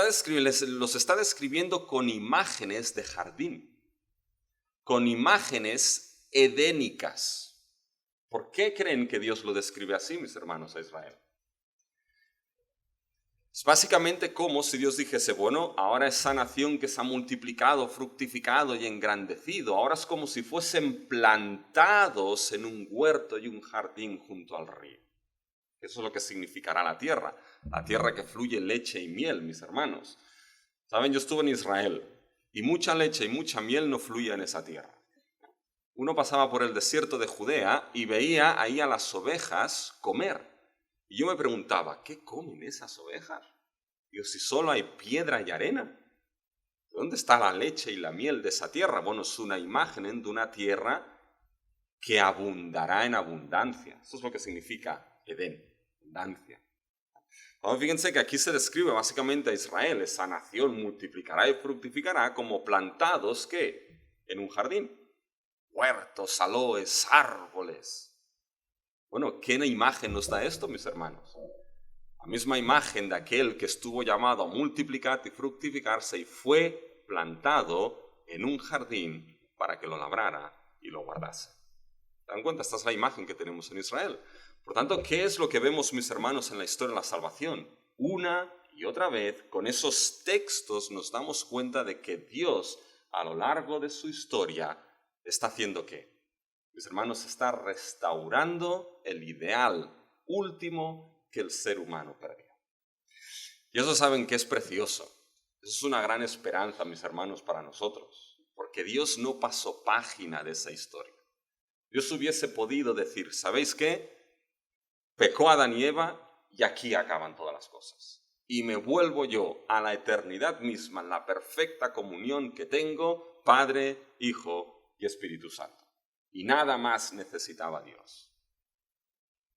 está describiendo con imágenes de jardín, con imágenes edénicas. ¿Por qué creen que Dios lo describe así, mis hermanos, a Israel? Es básicamente como si Dios dijese, bueno, ahora esa nación que se ha multiplicado, fructificado y engrandecido, ahora es como si fuesen plantados en un huerto y un jardín junto al río. Eso es lo que significará la tierra que fluye leche y miel, mis hermanos. Saben, yo estuve en Israel y mucha leche y mucha miel no fluía en esa tierra. Uno pasaba por el desierto de Judea y veía ahí a las ovejas comer. Y yo me preguntaba, ¿qué comen esas ovejas? Digo, si solo hay piedra y arena. ¿Dónde está la leche y la miel de esa tierra? Bueno, es una imagen de una tierra que abundará en abundancia. Eso es lo que significa Edén, abundancia. Ahora fíjense que aquí se describe básicamente a Israel, esa nación multiplicará y fructificará como plantados, ¿qué? En un jardín. Huertos, aloes, árboles. Bueno, ¿qué imagen nos da esto, mis hermanos? La misma imagen de aquel que estuvo llamado a multiplicar y fructificarse y fue plantado en un jardín para que lo labrara y lo guardase. ¿Se dan cuenta? Esta es la imagen que tenemos en Israel. Por tanto, ¿qué es lo que vemos, mis hermanos, en la historia de la salvación? Una y otra vez, con esos textos nos damos cuenta de que Dios, a lo largo de su historia, está haciendo ¿qué? Mis hermanos, está restaurando el ideal último que el ser humano perdió. Y eso saben que es precioso. Eso es una gran esperanza, mis hermanos, para nosotros. Porque Dios no pasó página de esa historia. Dios hubiese podido decir, ¿sabéis qué? Pecó Adán y Eva y aquí acaban todas las cosas. Y me vuelvo yo a la eternidad misma, en la perfecta comunión que tengo, Padre, Hijo y Espíritu Santo. Y nada más necesitaba Dios.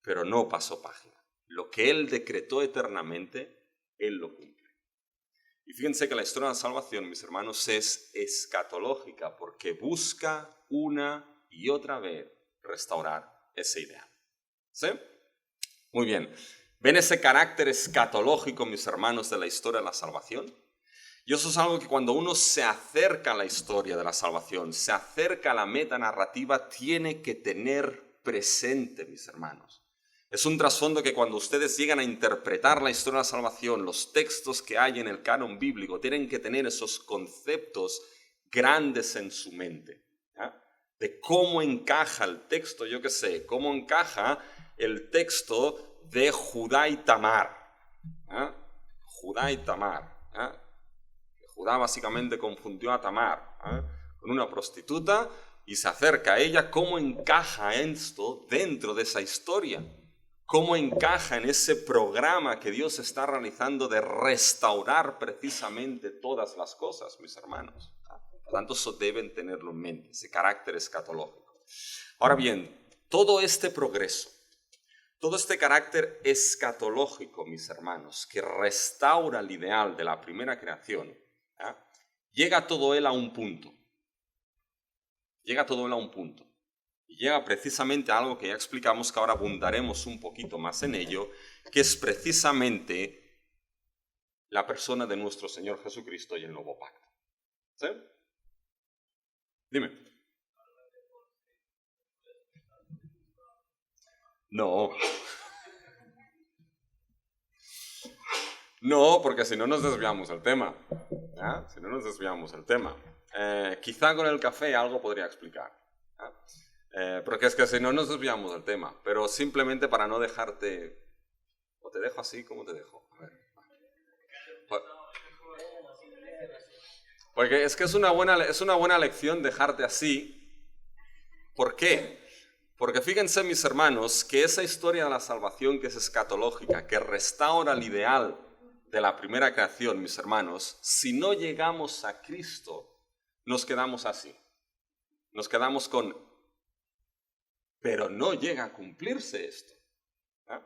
Pero no pasó página. Lo que Él decretó eternamente, Él lo cumple. Y fíjense que la historia de la salvación, mis hermanos, es escatológica porque busca una y otra vez restaurar ese ideal. ¿Sí? Muy bien. ¿Ven ese carácter escatológico, mis hermanos, de la historia de la salvación? Y eso es algo que cuando uno se acerca a la historia de la salvación, se acerca a la metanarrativa, tiene que tener presente, mis hermanos. Es un trasfondo que cuando ustedes llegan a interpretar la historia de la salvación, los textos que hay en el canon bíblico, tienen que tener esos conceptos grandes en su mente. ¿Ya? De cómo encaja el texto, yo qué sé, cómo encaja el texto de Judá y Tamar. ¿Ya? Judá y Tamar. ¿Ya? Judá básicamente confundió a Tamar con una prostituta y se acerca a ella. ¿Cómo encaja esto dentro de esa historia? ¿Cómo encaja en ese programa que Dios está realizando de restaurar precisamente todas las cosas, mis hermanos? Por tanto, eso deben tenerlo en mente, ese carácter escatológico. Ahora bien, todo este progreso, todo este carácter escatológico, mis hermanos, que restaura el ideal de la primera creación, llega todo él a un punto. Llega todo él a un punto. Y llega precisamente a algo que ya explicamos, que ahora abundaremos un poquito más en ello, que es precisamente la persona de nuestro Señor Jesucristo y el nuevo pacto. ¿Sí? Dime. No. No, porque si no nos desviamos del tema. ¿Ya? Si no nos desviamos del tema. Quizá con el café algo podría explicar. ¿Ya? Porque es que si no nos desviamos del tema. Pero simplemente para no dejarte... ¿O te dejo así? ¿Cómo te dejo? A ver. Porque es que es una buena lección dejarte así. ¿Por qué? Porque fíjense, mis hermanos, que esa historia de la salvación que es escatológica, que restaura el ideal de la primera creación, mis hermanos, si no llegamos a Cristo, nos quedamos así. Nos quedamos con, pero no llega a cumplirse esto. ¿Eh?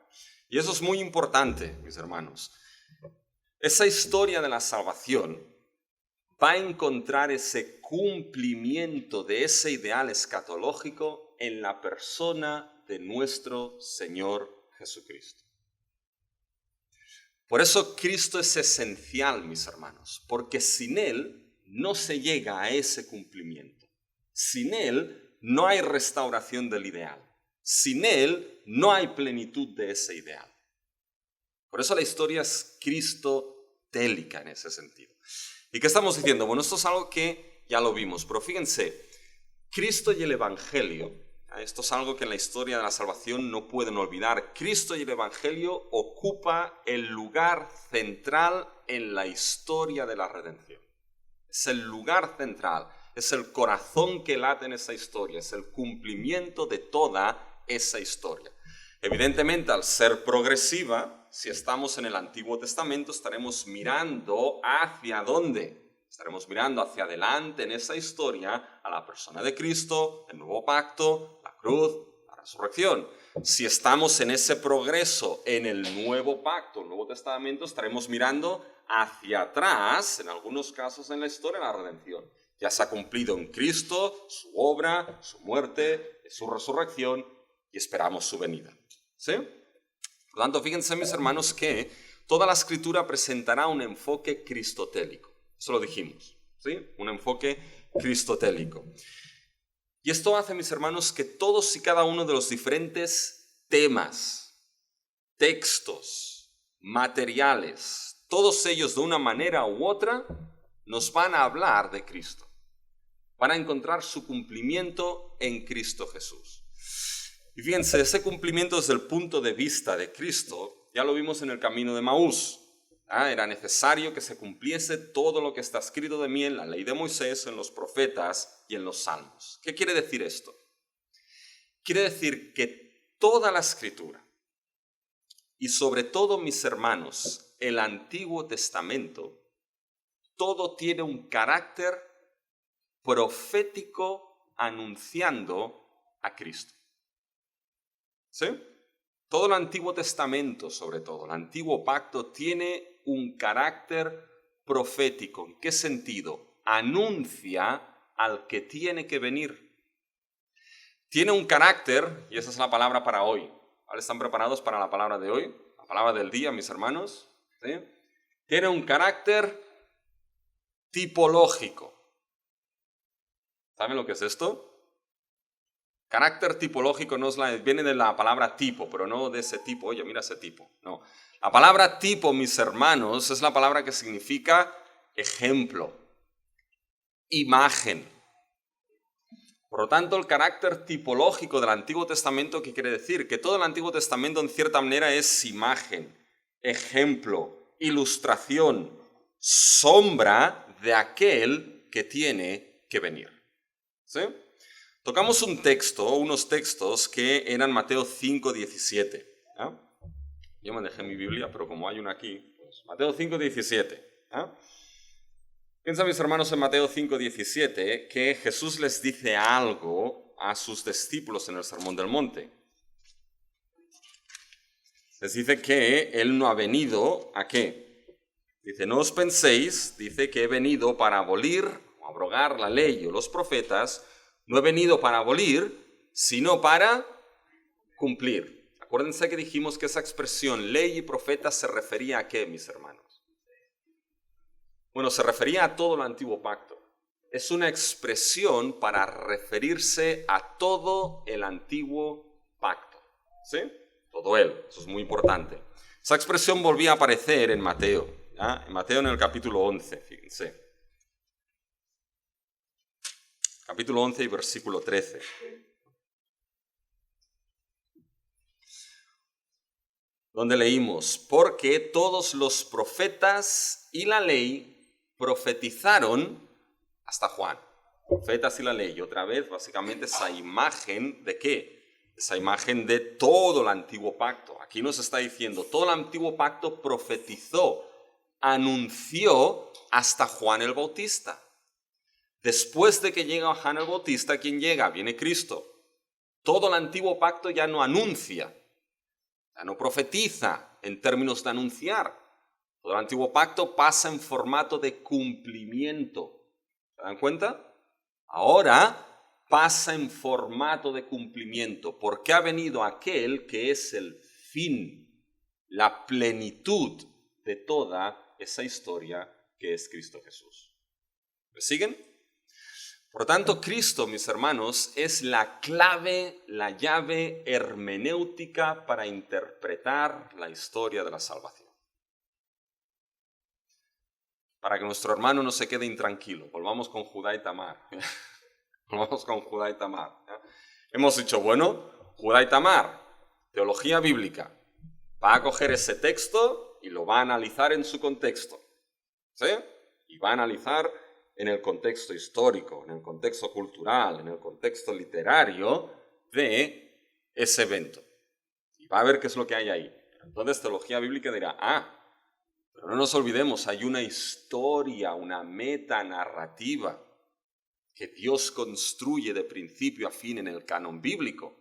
Y eso es muy importante, mis hermanos. Esa historia de la salvación va a encontrar ese cumplimiento de ese ideal escatológico en la persona de nuestro Señor Jesucristo. Por eso Cristo es esencial, mis hermanos, porque sin Él no se llega a ese cumplimiento. Sin Él no hay restauración del ideal. Sin Él no hay plenitud de ese ideal. Por eso la historia es cristotélica en ese sentido. ¿Y qué estamos diciendo? Bueno, esto es algo que ya lo vimos, pero fíjense, Cristo y el Evangelio, esto es algo que en la historia de la salvación no pueden olvidar. Cristo y el Evangelio ocupa el lugar central en la historia de la redención. Es el lugar central, es el corazón que late en esa historia, es el cumplimiento de toda esa historia. Evidentemente, al ser progresiva, si estamos en el Antiguo Testamento, estaremos mirando hacia dónde. Estaremos mirando hacia adelante en esa historia a la persona de Cristo, el nuevo pacto, la cruz, la resurrección. Si estamos en ese progreso en el nuevo pacto, el Nuevo Testamento, estaremos mirando hacia atrás, en algunos casos en la historia, la redención. Ya se ha cumplido en Cristo su obra, su muerte, su resurrección y esperamos su venida. ¿Sí? Por lo tanto, fíjense, mis hermanos, que toda la Escritura presentará un enfoque cristotélico. Eso lo dijimos, ¿sí? Un enfoque cristotélico. Y esto hace, mis hermanos, que todos y cada uno de los diferentes temas, textos, materiales, todos ellos de una manera u otra, nos van a hablar de Cristo. Van a encontrar su cumplimiento en Cristo Jesús. Y fíjense, ese cumplimiento desde el punto de vista de Cristo, ya lo vimos en el camino de Emaús. Era necesario que se cumpliese todo lo que está escrito de mí en la ley de Moisés, en los profetas y en los salmos. ¿Qué quiere decir esto? Quiere decir que toda la Escritura, y sobre todo, mis hermanos, el Antiguo Testamento, todo tiene un carácter profético anunciando a Cristo. ¿Sí? Todo el Antiguo Testamento, sobre todo, el Antiguo Pacto, tiene un carácter profético. ¿En qué sentido? Anuncia al que tiene que venir. Tiene un carácter, y esa es la palabra para hoy. ¿Vale? ¿Están preparados para la palabra de hoy? La palabra del día, mis hermanos. ¿Sí? Tiene un carácter tipológico. ¿Saben lo que es esto? Carácter tipológico viene de la palabra tipo, pero no de ese tipo. Oye, mira ese tipo. No. La palabra tipo, mis hermanos, es la palabra que significa ejemplo, imagen. Por lo tanto, el carácter tipológico del Antiguo Testamento, ¿qué quiere decir? Que todo el Antiguo Testamento, en cierta manera, es imagen, ejemplo, ilustración, sombra de aquel que tiene que venir. ¿Sí? Tocamos unos textos que eran Mateo 5:17. ¿Eh? Yo me dejé mi Biblia, pero como hay una aquí, pues Mateo 5:17. ¿Eh? Piensa, mis hermanos, en Mateo 5:17, que Jesús les dice algo a sus discípulos en el Sermón del Monte. Les dice que Él no ha venido ¿a qué? Dice, no os penséis, dice que he venido para abolir o abrogar la ley o los profetas. No he venido para abolir, sino para cumplir. Acuérdense que dijimos que esa expresión ley y profeta se refería a ¿qué, mis hermanos? Bueno, se refería a todo el Antiguo Pacto. Es una expresión para referirse a todo el Antiguo Pacto. ¿Sí? Todo Él, eso es muy importante. Esa expresión volvía a aparecer en Mateo, ¿ya? En Mateo en el capítulo 11, fíjense. Capítulo 11 y versículo 13. Donde leímos, porque todos los profetas y la ley profetizaron hasta Juan. Profetas y la ley. Y otra vez, básicamente, esa imagen de ¿qué? Esa imagen de todo el antiguo pacto. Aquí nos está diciendo, todo el antiguo pacto profetizó, anunció hasta Juan el Bautista. Después de que llega Juan el Bautista, ¿quién llega? Viene Cristo. Todo el antiguo pacto ya no anuncia, ya no profetiza en términos de anunciar. Todo el antiguo pacto pasa en formato de cumplimiento. ¿Se dan cuenta? Ahora pasa en formato de cumplimiento, porque ha venido aquel que es el fin, la plenitud de toda esa historia que es Cristo Jesús. ¿Me siguen? Por tanto, Cristo, mis hermanos, es la clave, la llave hermenéutica para interpretar la historia de la salvación. Para que nuestro hermano no se quede intranquilo, volvamos con Judá y Tamar. Volvamos con Judá y Tamar. ¿Ya? Hemos dicho, bueno, Judá y Tamar, teología bíblica. Va a coger ese texto y lo va a analizar en su contexto. ¿Sí? Y va a analizar en el contexto histórico, en el contexto cultural, en el contexto literario de ese evento. Y va a ver qué es lo que hay ahí. Entonces, teología bíblica dirá, pero no nos olvidemos, hay una historia, una metanarrativa que Dios construye de principio a fin en el canon bíblico.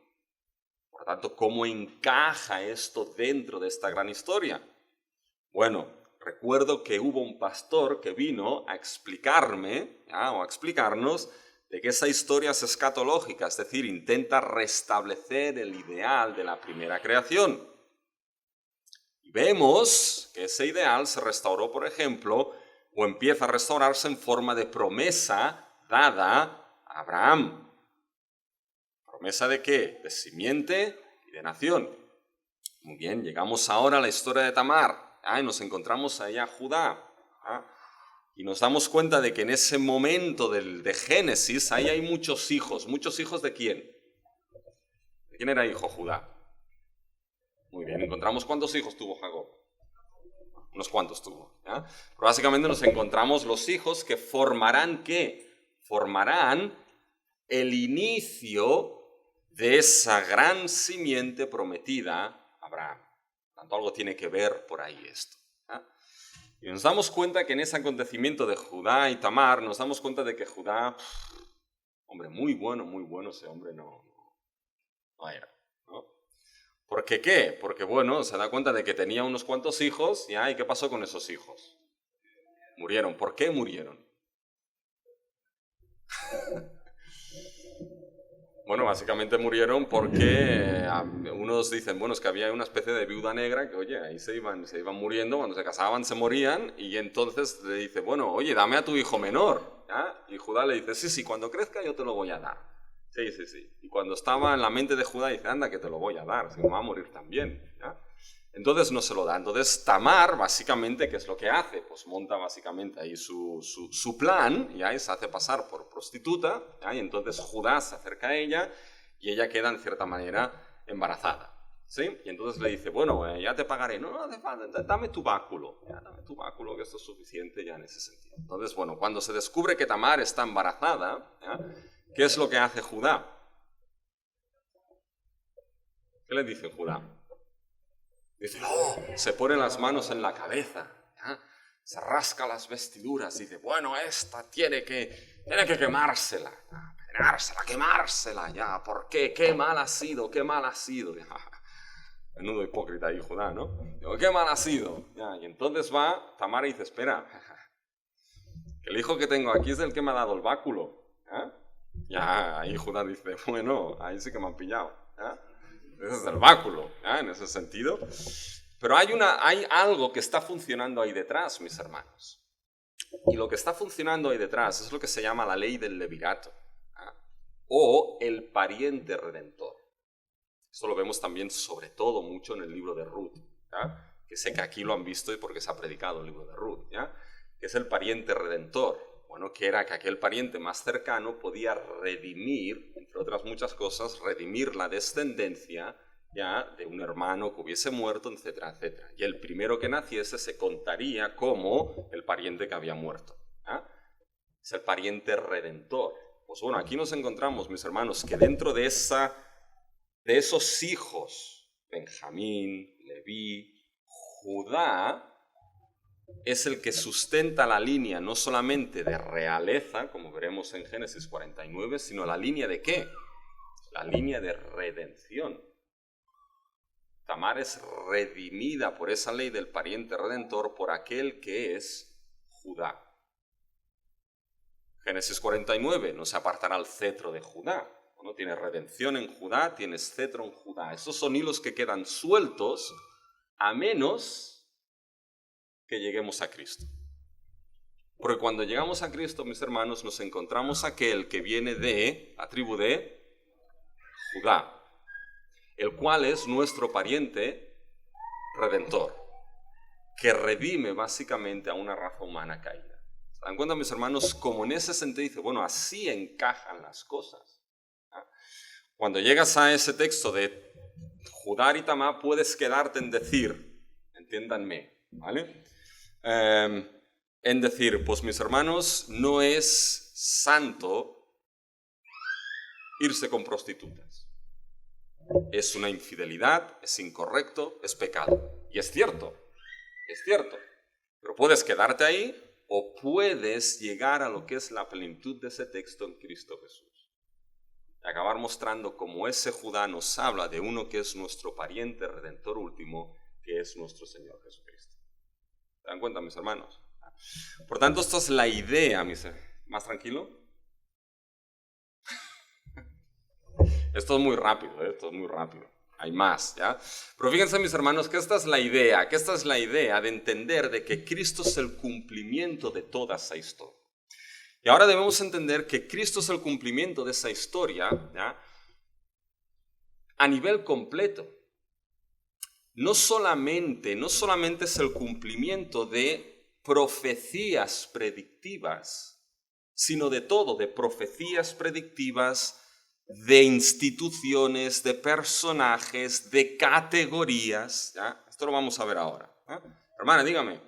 Por lo tanto, ¿cómo encaja esto dentro de esta gran historia? Bueno, recuerdo que hubo un pastor que vino a explicarme, o a explicarnos, de que esa historia es escatológica, es decir, intenta restablecer el ideal de la primera creación. Y vemos que ese ideal se restauró, por ejemplo, o empieza a restaurarse en forma de promesa dada a Abraham. ¿Promesa de qué? De simiente y de nación. Muy bien, llegamos ahora a la historia de Tamar. Y nos encontramos allá Judá. Y nos damos cuenta de que en ese momento de Génesis, ahí hay muchos hijos. ¿Muchos hijos de quién? ¿De quién era hijo Judá? Muy bien, encontramos cuántos hijos tuvo Jacob. Unos cuantos tuvo. Pero básicamente nos encontramos los hijos que formarán ¿qué? Formarán el inicio de esa gran simiente prometida a Abraham. Por tanto, algo tiene que ver por ahí esto. Y nos damos cuenta que en ese acontecimiento de Judá y Tamar, nos damos cuenta de que Judá, hombre, muy bueno ese hombre no era. ¿No? ¿Por qué qué? Porque bueno, se da cuenta de que tenía unos cuantos hijos, ¿y qué pasó con esos hijos? Murieron. ¿Por qué murieron? Bueno, básicamente murieron porque unos dicen, bueno, es que había una especie de viuda negra que, oye, ahí se iban muriendo, cuando se casaban se morían, y entonces le dice, bueno, oye, dame a tu hijo menor, ¿ya? Y Judá le dice, sí, cuando crezca yo te lo voy a dar. Sí. Y cuando estaba en la mente de Judá, dice, anda, que te lo voy a dar, si me va a morir también, ¿ya? Entonces no se lo da. Entonces Tamar, básicamente, ¿qué es lo que hace? Pues monta básicamente ahí su plan, y se hace pasar por prostituta, ¿ya? Y entonces Judá se acerca a ella y ella queda en cierta manera embarazada, ¿sí? Y entonces le dice, bueno, ya te pagaré. No, dame tu báculo, dame tu báculo, que esto es suficiente ya en ese sentido. Entonces, bueno, cuando se descubre que Tamar está embarazada, ¿ya? ¿Qué es lo que hace Judá? ¿Qué le dice Judá? Dice, se pone las manos en la cabeza, ¿ya? Se rasca las vestiduras y dice, bueno, esta tiene que quemársela, quemársela, ya, ¿por qué? ¿Qué mal ha sido? Menudo hipócrita ahí Judá, ¿no? Digo, ¿qué mal ha sido? Ya, y entonces va Tamar y dice, espera, que el hijo que tengo aquí es el que me ha dado el báculo, ¿ya? Ya, ahí Judá dice, bueno, ahí sí que me han pillado, ¿ya? Ese es el báculo, ¿ya? En ese sentido. Pero hay algo que está funcionando ahí detrás, mis hermanos. Y lo que está funcionando ahí detrás es lo que se llama la ley del levirato, ¿ya? O el pariente redentor. Esto lo vemos también sobre todo mucho en el libro de Ruth, ¿ya? Que sé que aquí lo han visto y porque se ha predicado el libro de Ruth, ¿ya? Que es el pariente redentor. Bueno, que era que aquel pariente más cercano podía redimir, entre otras muchas cosas, redimir la descendencia ya de un hermano que hubiese muerto, etcétera, etcétera. Y el primero que naciese se contaría como el pariente que había muerto, ¿ya? Es el pariente redentor. Pues bueno, aquí nos encontramos, mis hermanos, que dentro de esos hijos, Benjamín, Leví, Judá, es el que sustenta la línea no solamente de realeza, como veremos en Génesis 49, sino la línea de ¿qué? La línea de redención. Tamar es redimida por esa ley del pariente redentor por aquel que es Judá. Génesis 49, no se apartará el cetro de Judá. Bueno, tienes redención en Judá, tienes cetro en Judá. Esos son hilos que quedan sueltos a menos que lleguemos a Cristo. Porque cuando llegamos a Cristo, mis hermanos, nos encontramos aquel que viene de la tribu de Judá, el cual es nuestro pariente redentor, que redime básicamente a una raza humana caída. ¿Se dan cuenta, mis hermanos? Como en ese sentido dice, bueno, así encajan las cosas. Cuando llegas a ese texto de Judá y Tamar, puedes quedarte en decir, entiéndanme, ¿vale? En decir, pues mis hermanos, no es santo irse con prostitutas. Es una infidelidad, es incorrecto, es pecado. Y es cierto. Pero puedes quedarte ahí o puedes llegar a lo que es la plenitud de ese texto en Cristo Jesús. Y acabar mostrando cómo ese Judá nos habla de uno que es nuestro pariente redentor último, que es nuestro Señor Jesucristo. ¿Se dan cuenta, mis hermanos? Por tanto, esto es la idea, ¿más tranquilo? Esto es muy rápido, esto es muy rápido. Hay más, ¿ya? Pero fíjense, mis hermanos, que esta es la idea de entender de que Cristo es el cumplimiento de toda esa historia. Y ahora debemos entender que Cristo es el cumplimiento de esa historia, ¿ya? A nivel completo. No solamente es el cumplimiento de profecías predictivas, sino de todo, de profecías predictivas, de instituciones, de personajes, de categorías, ¿ya? Esto lo vamos a ver ahora, ¿eh? Hermana, dígame.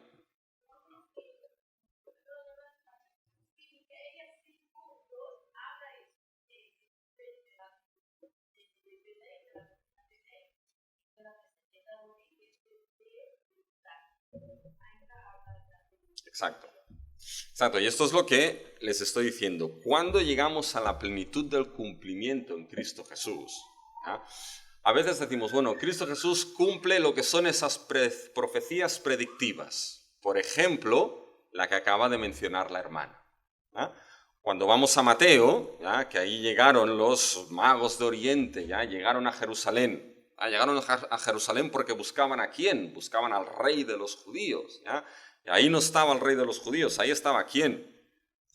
Exacto, y esto es lo que les estoy diciendo. Cuando llegamos a la plenitud del cumplimiento en Cristo Jesús, ¿ya? A veces decimos, bueno, Cristo Jesús cumple lo que son esas profecías predictivas. Por ejemplo, la que acaba de mencionar la hermana, ¿ya? Cuando vamos a Mateo, ¿ya? Que ahí llegaron los magos de Oriente, ¿ya? Llegaron a Jerusalén. Llegaron a Jerusalén porque buscaban ¿a quién? Buscaban al rey de los judíos, ¿ya? Y ahí no estaba el rey de los judíos, ahí estaba ¿quién?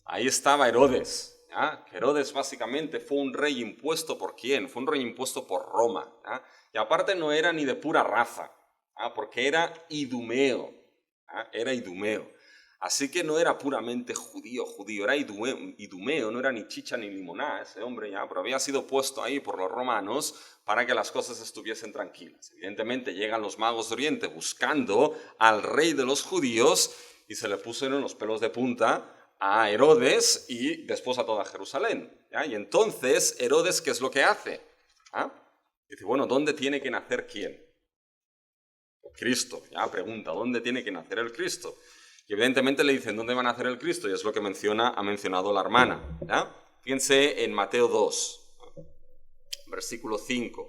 Ahí estaba Herodes, ¿ya? Herodes básicamente fue un rey impuesto ¿por quién? Fue un rey impuesto por Roma, ¿ya? Y aparte no era ni de pura raza, ¿ya? Porque era idumeo, ¿ya? Era idumeo. Así que no era puramente judío, era idumeo, no era ni chicha ni limoná ese hombre, ¿ya? Pero había sido puesto ahí por los romanos para que las cosas estuviesen tranquilas. Evidentemente llegan los magos de Oriente buscando al rey de los judíos y se le pusieron los pelos de punta a Herodes y después a toda Jerusalén, ¿ya? Y entonces Herodes, ¿qué es lo que hace? ¿Ah? Dice, bueno, ¿dónde tiene que nacer quién? Cristo, ya pregunta, ¿dónde tiene que nacer el Cristo? Y evidentemente le dicen, ¿dónde va a nacer el Cristo? Y es lo que ha mencionado la hermana, ¿ya? Fíjense en Mateo 2, versículo 5.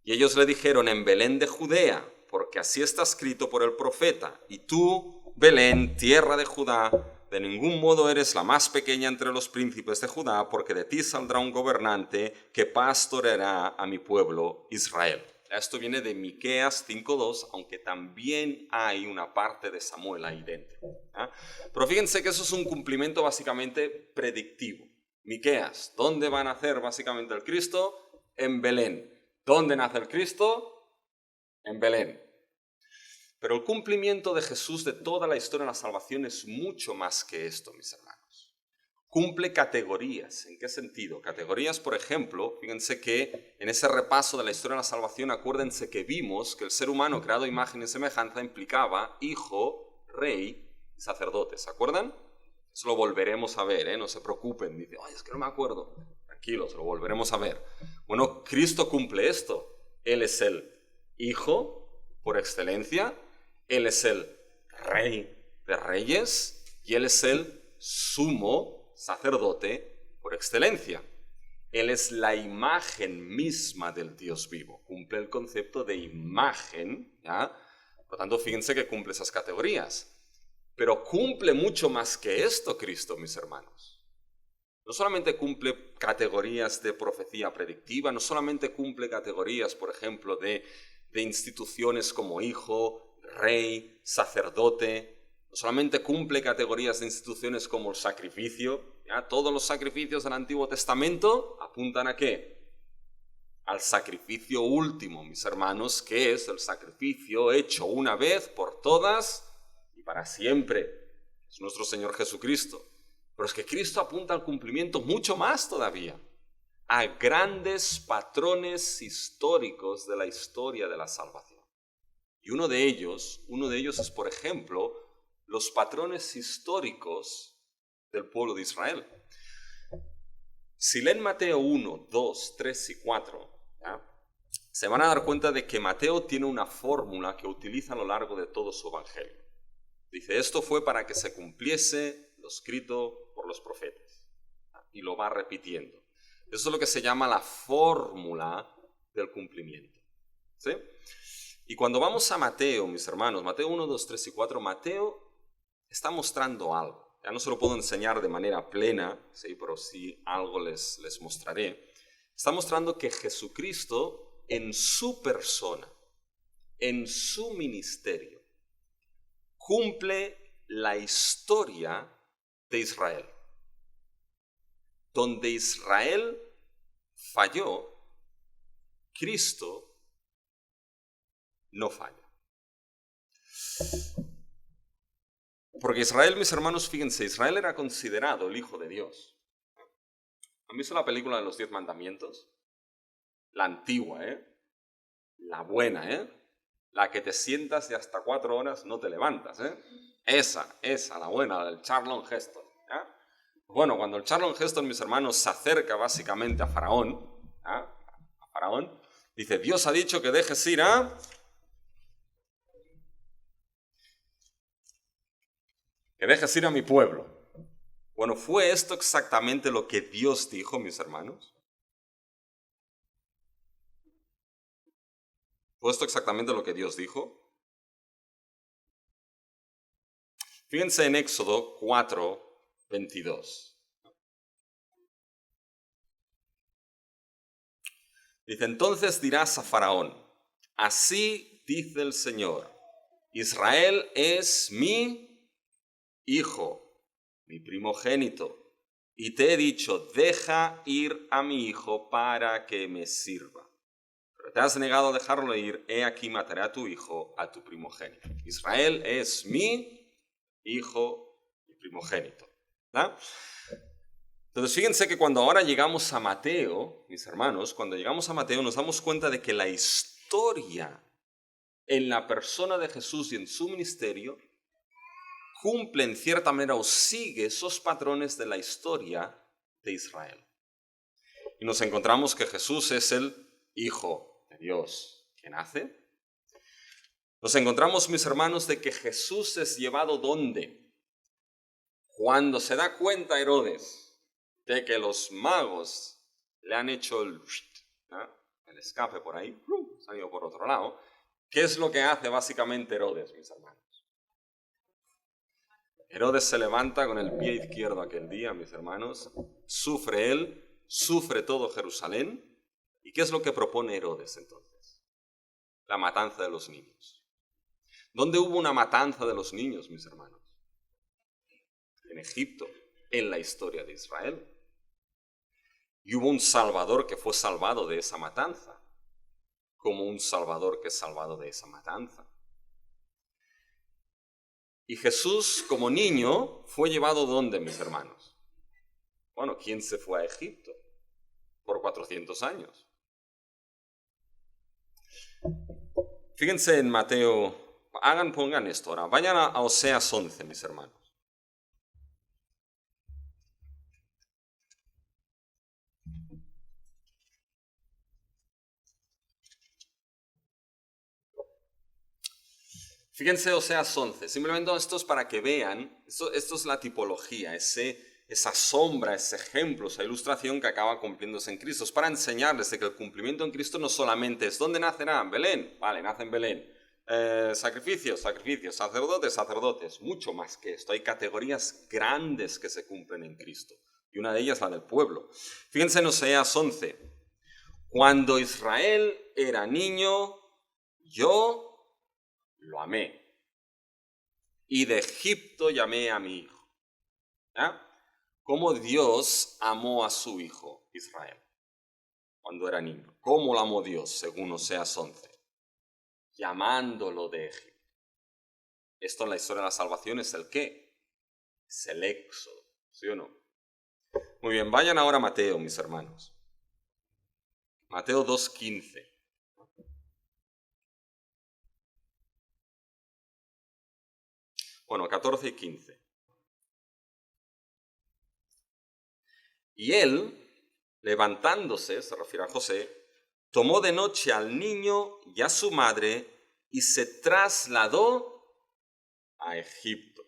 Y ellos le dijeron, en Belén de Judea, porque así está escrito por el profeta. Y tú, Belén, tierra de Judá, de ningún modo eres la más pequeña entre los príncipes de Judá, porque de ti saldrá un gobernante que pastoreará a mi pueblo Israel. Esto viene de Miqueas 5.2, aunque también hay una parte de Samuel ahí dentro, ¿eh? Pero fíjense que eso es un cumplimiento básicamente predictivo. Miqueas, ¿dónde va a nacer básicamente el Cristo? En Belén. ¿Dónde nace el Cristo? En Belén. Pero el cumplimiento de Jesús de toda la historia de la salvación es mucho más que esto, mis hermanos. Cumple categorías. ¿En qué sentido? Categorías, por ejemplo, fíjense que en ese repaso de la historia de la salvación, acuérdense que vimos que el ser humano creado a imagen y semejanza implicaba hijo, rey y sacerdote. ¿Se acuerdan? Eso lo volveremos a ver, no se preocupen. Dice, ay, es que no me acuerdo. Tranquilos, lo volveremos a ver. Bueno, Cristo cumple esto. Él es el hijo por excelencia. Él es el rey de reyes y Él es el sumo sacerdote por excelencia. Él es la imagen misma del Dios vivo. Cumple el concepto de imagen, ¿ya? Por lo tanto, fíjense que cumple esas categorías. Pero cumple mucho más que esto, Cristo, mis hermanos. No solamente cumple categorías de profecía predictiva, no solamente cumple categorías, por ejemplo, de instituciones como hijo, rey, sacerdote, no solamente cumple categorías de instituciones como el sacrificio, ¿ya? Todos los sacrificios del Antiguo Testamento apuntan ¿a qué? Al sacrificio último, mis hermanos, que es el sacrificio hecho una vez por todas y para siempre. Es nuestro Señor Jesucristo. Pero es que Cristo apunta al cumplimiento mucho más todavía, a grandes patrones históricos de la historia de la salvación. Y uno de ellos es, por ejemplo, los patrones históricos del pueblo de Israel. Si leen Mateo 1, 2, 3 y 4, ¿ya? Se van a dar cuenta de que Mateo tiene una fórmula que utiliza a lo largo de todo su evangelio. Dice, esto fue para que se cumpliese lo escrito por los profetas. Y lo va repitiendo. Eso es lo que se llama la fórmula del cumplimiento. ¿Sí? Y cuando vamos a Mateo, mis hermanos, Mateo 1, 2, 3 y 4, Mateo está mostrando algo. Ya no se lo puedo enseñar de manera plena, ¿sí? Pero sí algo les mostraré. Está mostrando que Jesucristo en su persona, en su ministerio, cumple la historia de Israel. Donde Israel falló, Cristo no falla. Porque Israel, mis hermanos, fíjense, Israel era considerado el Hijo de Dios. ¿Han visto la película de los 10 mandamientos? La antigua, la buena, la que te sientas y hasta 4 horas no te levantas, Esa, la buena, del Charlton Heston. Bueno, cuando el Charlton Heston, mis hermanos, se acerca básicamente a Faraón, dice, Dios ha dicho que dejes ir a... que dejes ir a mi pueblo. Bueno, ¿fue esto exactamente lo que Dios dijo, mis hermanos? ¿Fue esto exactamente lo que Dios dijo? Fíjense en Éxodo 4, 22. Dice, entonces dirás a Faraón, así dice el Señor, Israel es mi hijo, mi primogénito, y te he dicho, deja ir a mi hijo para que me sirva. Pero te has negado a dejarlo ir, he aquí mataré a tu hijo, a tu primogénito. Israel es mi hijo, mi primogénito. ¿Da? Entonces fíjense que cuando ahora llegamos a Mateo, mis hermanos, cuando llegamos a Mateo nos damos cuenta de que la historia en la persona de Jesús y en su ministerio cumple en cierta manera o sigue esos patrones de la historia de Israel. Y nos encontramos que Jesús es el Hijo de Dios que nace. Nos encontramos, mis hermanos, de que Jesús es llevado ¿dónde? Cuando se da cuenta Herodes de que los magos le han hecho el escape por ahí, se han ido por otro lado. ¿Qué es lo que hace básicamente Herodes, mis hermanos? Herodes se levanta con el pie izquierdo aquel día, mis hermanos, sufre él, sufre todo Jerusalén. ¿Y qué es lo que propone Herodes entonces? La matanza de los niños. ¿Dónde hubo una matanza de los niños, mis hermanos? En Egipto, en la historia de Israel. Y hubo un Salvador que fue salvado de esa matanza. como un Salvador que es salvado de esa matanza. Y Jesús, como niño, fue llevado ¿dónde, mis hermanos? Bueno, ¿quién se fue a Egipto por 400 años? Fíjense en Mateo, pongan esto ahora, vayan a Oseas 11, mis hermanos. Fíjense Oseas 11, simplemente esto es para que vean, esto es la tipología, esa sombra, ese ejemplo, esa ilustración que acaba cumpliéndose en Cristo. Es para enseñarles de que el cumplimiento en Cristo no solamente es ¿dónde nacerá? Belén, vale, nace en Belén. Sacrificios, sacerdotes, mucho más que esto. Hay categorías grandes que se cumplen en Cristo y una de ellas es la del pueblo. Fíjense en Oseas 11, cuando Israel era niño, yo lo amé, y de Egipto llamé a mi hijo. ¿Ya? ¿Cómo Dios amó a su hijo Israel cuando era niño? ¿Cómo lo amó Dios, según Oseas 11? Llamándolo de Egipto. Esto en la historia de la salvación es el qué, es el éxodo, ¿sí o no? Muy bien, vayan ahora a Mateo, mis hermanos. Mateo 2:15. Bueno, 14 y 15. Y él, levantándose, se refiere a José, tomó de noche al niño y a su madre y se trasladó a Egipto.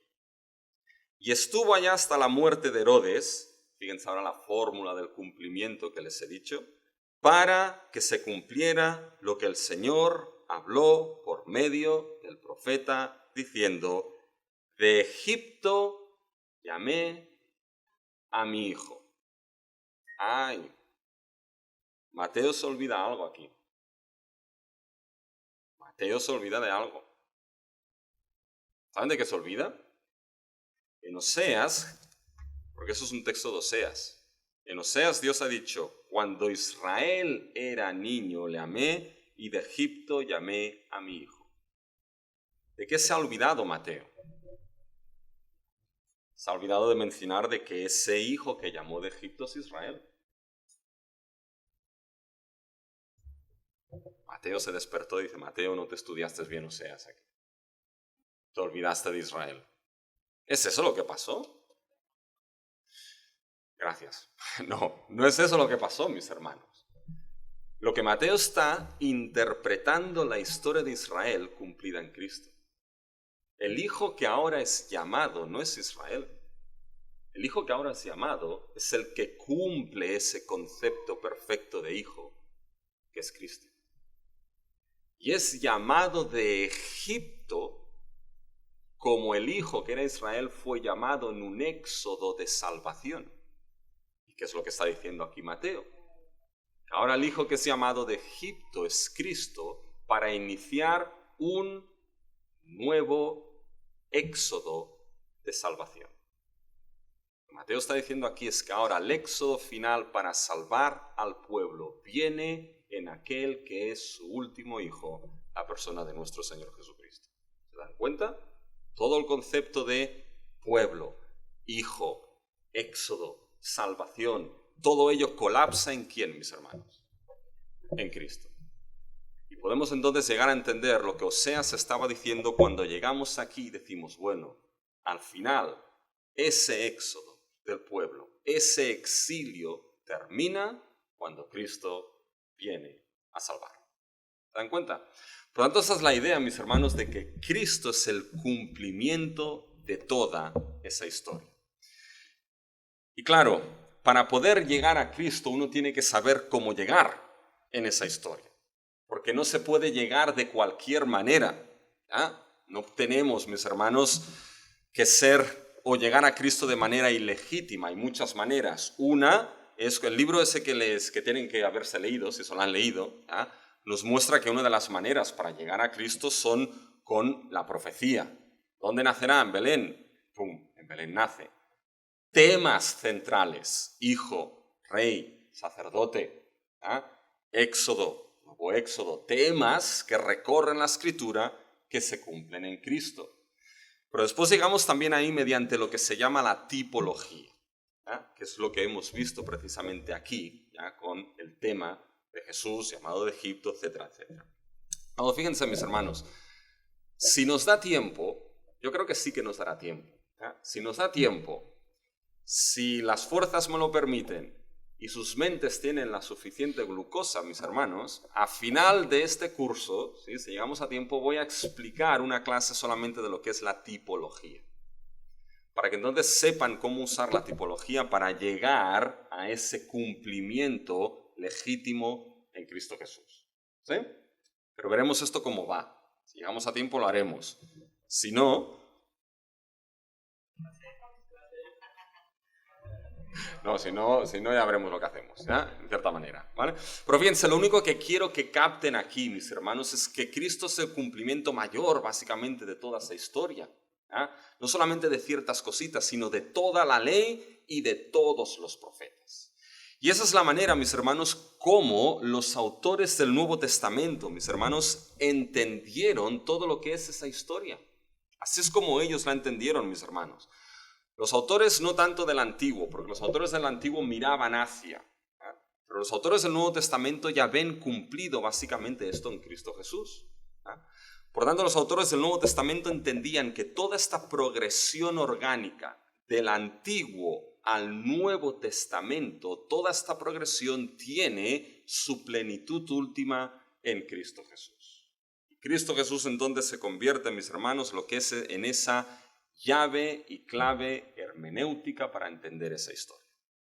Y estuvo allá hasta la muerte de Herodes, fíjense ahora la fórmula del cumplimiento que les he dicho, para que se cumpliera lo que el Señor habló por medio del profeta, diciendo, de Egipto llamé a mi hijo. Ay, Mateo se olvida algo aquí. Mateo se olvida de algo. ¿Saben de qué se olvida? En Oseas, porque eso es un texto de Oseas. En Oseas Dios ha dicho, cuando Israel era niño le amé y de Egipto llamé a mi hijo. ¿De qué se ha olvidado Mateo? Se ha olvidado de mencionar de que ese hijo que llamó de Egipto es Israel. Mateo se despertó y dice, Mateo, no te estudiaste bien Oseas aquí. Te olvidaste de Israel. ¿Es eso lo que pasó? Gracias. No, no es eso lo que pasó, mis hermanos. Lo que Mateo está interpretando la historia de Israel cumplida en Cristo. El hijo que ahora es llamado no es Israel. El hijo que ahora es llamado es el que cumple ese concepto perfecto de hijo, que es Cristo. Y es llamado de Egipto como el hijo que era Israel fue llamado en un éxodo de salvación. ¿Y qué es lo que está diciendo aquí Mateo? Ahora el hijo que es llamado de Egipto es Cristo para iniciar un nuevo éxodo de salvación. Lo que Mateo está diciendo aquí es que ahora el éxodo final para salvar al pueblo viene en aquel que es su último hijo, la persona de nuestro Señor Jesucristo. ¿Se dan cuenta? Todo el concepto de pueblo, hijo, éxodo, salvación, todo ello colapsa ¿en quién, mis hermanos? En Cristo. Y podemos entonces llegar a entender lo que Oseas estaba diciendo cuando llegamos aquí y decimos, bueno, al final, ese éxodo del pueblo, ese exilio termina cuando Cristo viene a salvar. ¿Se dan cuenta? Por lo tanto, esa es la idea, mis hermanos, de que Cristo es el cumplimiento de toda esa historia. Y claro, para poder llegar a Cristo uno tiene que saber cómo llegar en esa historia. Porque no se puede llegar de cualquier manera. ¿Ya? No tenemos, mis hermanos, que ser o llegar a Cristo de manera ilegítima. Hay muchas maneras. Una es el libro ese que tienen que haberse leído, si se lo han leído, ¿ya? Nos muestra que una de las maneras para llegar a Cristo son con la profecía. ¿Dónde nacerá? En Belén. ¡Pum! En Belén nace. Temas centrales: hijo, rey, sacerdote, ¿ya? Éxodo, nuevo Éxodo, temas que recorren la Escritura que se cumplen en Cristo. Pero después llegamos también ahí mediante lo que se llama la tipología, ¿ya? Que es lo que hemos visto precisamente aquí, ¿ya? Con el tema de Jesús, llamado de Egipto, etcétera, etcétera. Ahora, fíjense, mis hermanos, si nos da tiempo, yo creo que sí que nos dará tiempo, ¿ya? Si nos da tiempo, si las fuerzas me lo permiten y sus mentes tienen la suficiente glucosa, mis hermanos, a final de este curso, ¿sí? Si llegamos a tiempo, voy a explicar una clase solamente de lo que es la tipología, para que entonces sepan cómo usar la tipología para llegar a ese cumplimiento legítimo en Cristo Jesús, ¿sí? Pero veremos esto cómo va. Si llegamos a tiempo, lo haremos. Si no, ya veremos lo que hacemos, ¿ya? En cierta manera, ¿vale? Pero fíjense, lo único que quiero que capten aquí, mis hermanos, es que Cristo es el cumplimiento mayor, básicamente, de toda esa historia, ¿ya? No solamente de ciertas cositas, sino de toda la ley y de todos los profetas. Y esa es la manera, mis hermanos, como los autores del Nuevo Testamento, mis hermanos, entendieron todo lo que es esa historia. Así es como ellos la entendieron, mis hermanos. Los autores no tanto del Antiguo, porque los autores del Antiguo miraban hacia, ¿eh? Pero los autores del Nuevo Testamento ya ven cumplido básicamente esto en Cristo Jesús, ¿eh? Por tanto, los autores del Nuevo Testamento entendían que toda esta progresión orgánica del Antiguo al Nuevo Testamento, toda esta progresión tiene su plenitud última en Cristo Jesús. Y Cristo Jesús entonces se convierte, mis hermanos, lo que es en esa llave y clave hermenéutica para entender esa historia,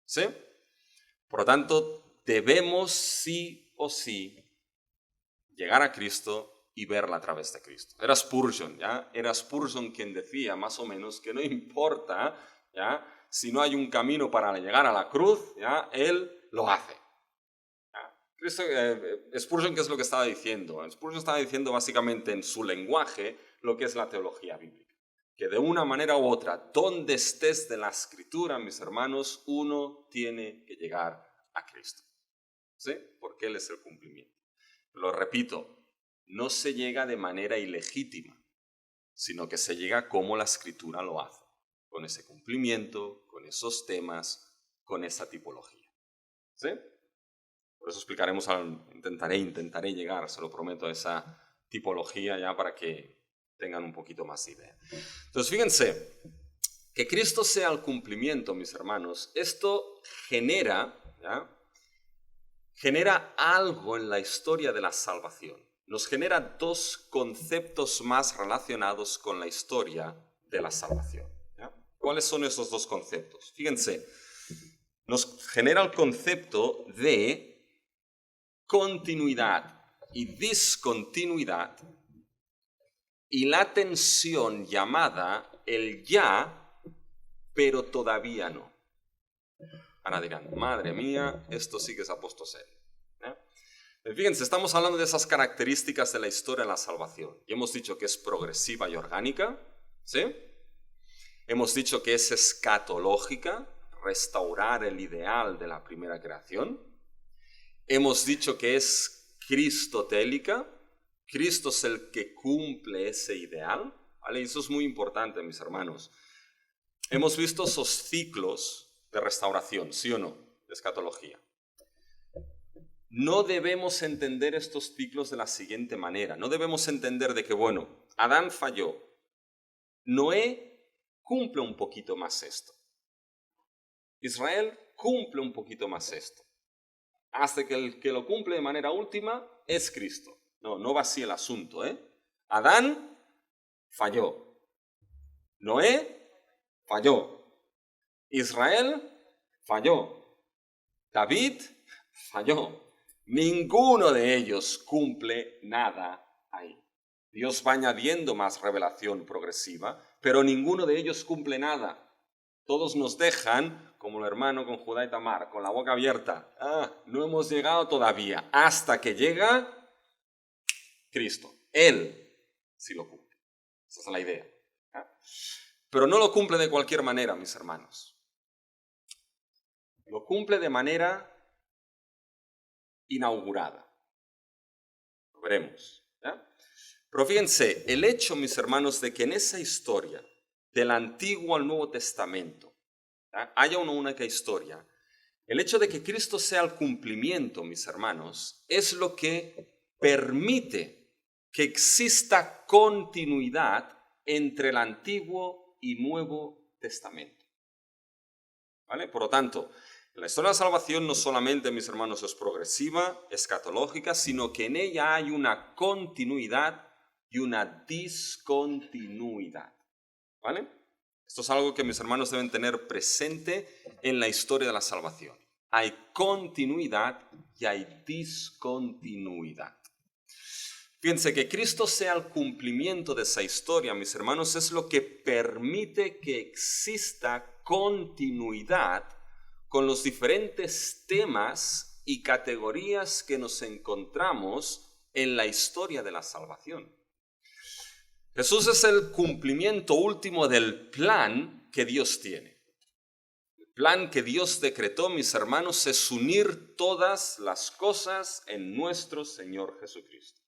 ¿sí? Por lo tanto, debemos sí o sí llegar a Cristo y verla a través de Cristo. Era Spurgeon, ¿ya? Era Spurgeon quien decía más o menos que no importa, ¿ya? Si no hay un camino para llegar a la cruz, ¿ya? Él lo hace. Cristo, Spurgeon, ¿qué es lo que estaba diciendo? Spurgeon estaba diciendo básicamente en su lenguaje lo que es la teología bíblica. Que de una manera u otra, donde estés de la Escritura, mis hermanos, uno tiene que llegar a Cristo, ¿sí? Porque Él es el cumplimiento. Lo repito, no se llega de manera ilegítima, sino que se llega como la Escritura lo hace, con ese cumplimiento, con esos temas, con esa tipología, ¿sí? Por eso explicaremos, intentaré llegar, se lo prometo, a esa tipología ya para que tengan un poquito más de idea. Entonces, fíjense, que Cristo sea el cumplimiento, mis hermanos, esto genera algo en la historia de la salvación. Nos genera dos conceptos más relacionados con la historia de la salvación, ¿ya? ¿Cuáles son esos dos conceptos? Fíjense, nos genera el concepto de continuidad y discontinuidad y la tensión llamada el ya, pero todavía no. Ahora dirán, madre mía, esto sí que se ha puesto serio, ¿eh? Fíjense, estamos hablando de esas características de la historia de la salvación. Y hemos dicho que es progresiva y orgánica, ¿sí? Hemos dicho que es escatológica, restaurar el ideal de la primera creación. Hemos dicho que es cristotélica, Cristo es el que cumple ese ideal, ¿vale? Y eso es muy importante, mis hermanos. Hemos visto esos ciclos de restauración, ¿sí o no? De escatología. No debemos entender estos ciclos de la siguiente manera. No debemos entender de que, bueno, Adán falló. Noé cumple un poquito más esto. Israel cumple un poquito más esto. Hasta que el que lo cumple de manera última es Cristo. No va así el asunto, ¿eh? Adán falló. Noé falló. Israel falló. David falló. Ninguno de ellos cumple nada ahí. Dios va añadiendo más revelación progresiva, pero ninguno de ellos cumple nada. Todos nos dejan, como el hermano con Judá y Tamar, con la boca abierta. No hemos llegado todavía. Hasta que llega Cristo. Él sí lo cumple. Esa es la idea. Pero no lo cumple de cualquier manera, mis hermanos. Lo cumple de manera inaugurada. veremos. ¿Ya? Pero fíjense, el hecho, mis hermanos, de que en esa historia, del Antiguo al Nuevo Testamento, ¿ya? Haya una única historia, el hecho de que Cristo sea el cumplimiento, mis hermanos, es lo que permite que exista continuidad entre el Antiguo y Nuevo Testamento. ¿Vale? Por lo tanto, la historia de la salvación no solamente, mis hermanos, es progresiva, escatológica, sino que en ella hay una continuidad y una discontinuidad. ¿Vale? Esto es algo que mis hermanos deben tener presente en la historia de la salvación. Hay continuidad y hay discontinuidad. Fíjense, que Cristo sea el cumplimiento de esa historia, mis hermanos, es lo que permite que exista continuidad con los diferentes temas y categorías que nos encontramos en la historia de la salvación. Jesús es el cumplimiento último del plan que Dios tiene. El plan que Dios decretó, mis hermanos, es unir todas las cosas en nuestro Señor Jesucristo.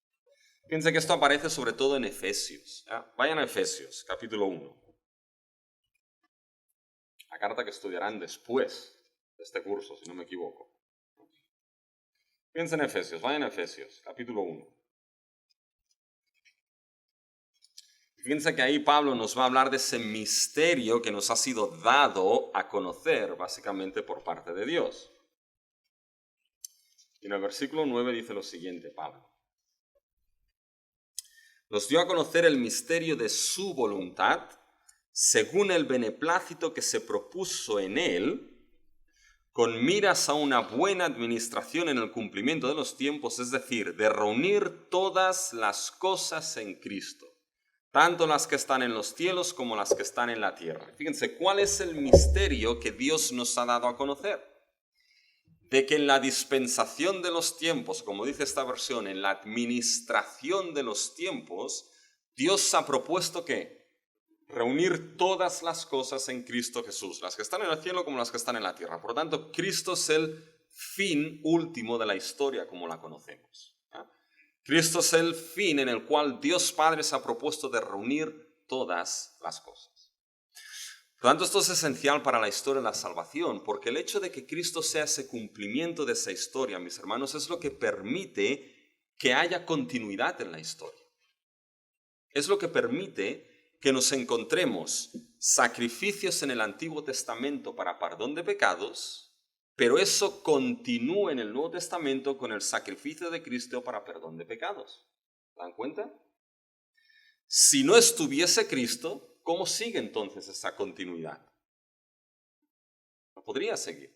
Fíjense que esto aparece sobre todo en Efesios. ¿Ya? Vayan a Efesios, capítulo 1. La carta que estudiarán después de este curso, si no me equivoco. Fíjense en Efesios, vayan a Efesios, capítulo 1. Fíjense que ahí Pablo nos va a hablar de ese misterio que nos ha sido dado a conocer, básicamente por parte de Dios. Y en el versículo 9 dice lo siguiente, Pablo. Nos dio a conocer el misterio de su voluntad, según el beneplácito que se propuso en él, con miras a una buena administración en el cumplimiento de los tiempos, es decir, de reunir todas las cosas en Cristo, tanto las que están en los cielos como las que están en la tierra. Fíjense, ¿cuál es el misterio que Dios nos ha dado a conocer? De que en la dispensación de los tiempos, como dice esta versión, en la administración de los tiempos, Dios ha propuesto ¿qué? Reunir todas las cosas en Cristo Jesús, las que están en el cielo como las que están en la tierra. Por lo tanto, Cristo es el fin último de la historia como la conocemos. Cristo es el fin en el cual Dios Padre se ha propuesto de reunir todas las cosas. Por lo tanto, esto es esencial para la historia de la salvación, porque el hecho de que Cristo sea ese cumplimiento de esa historia, mis hermanos, es lo que permite que haya continuidad en la historia. Es lo que permite que nos encontremos sacrificios en el Antiguo Testamento para perdón de pecados, pero eso continúa en el Nuevo Testamento con el sacrificio de Cristo para perdón de pecados. ¿Se dan cuenta? Si no estuviese Cristo, ¿cómo sigue entonces esa continuidad? No podría seguir.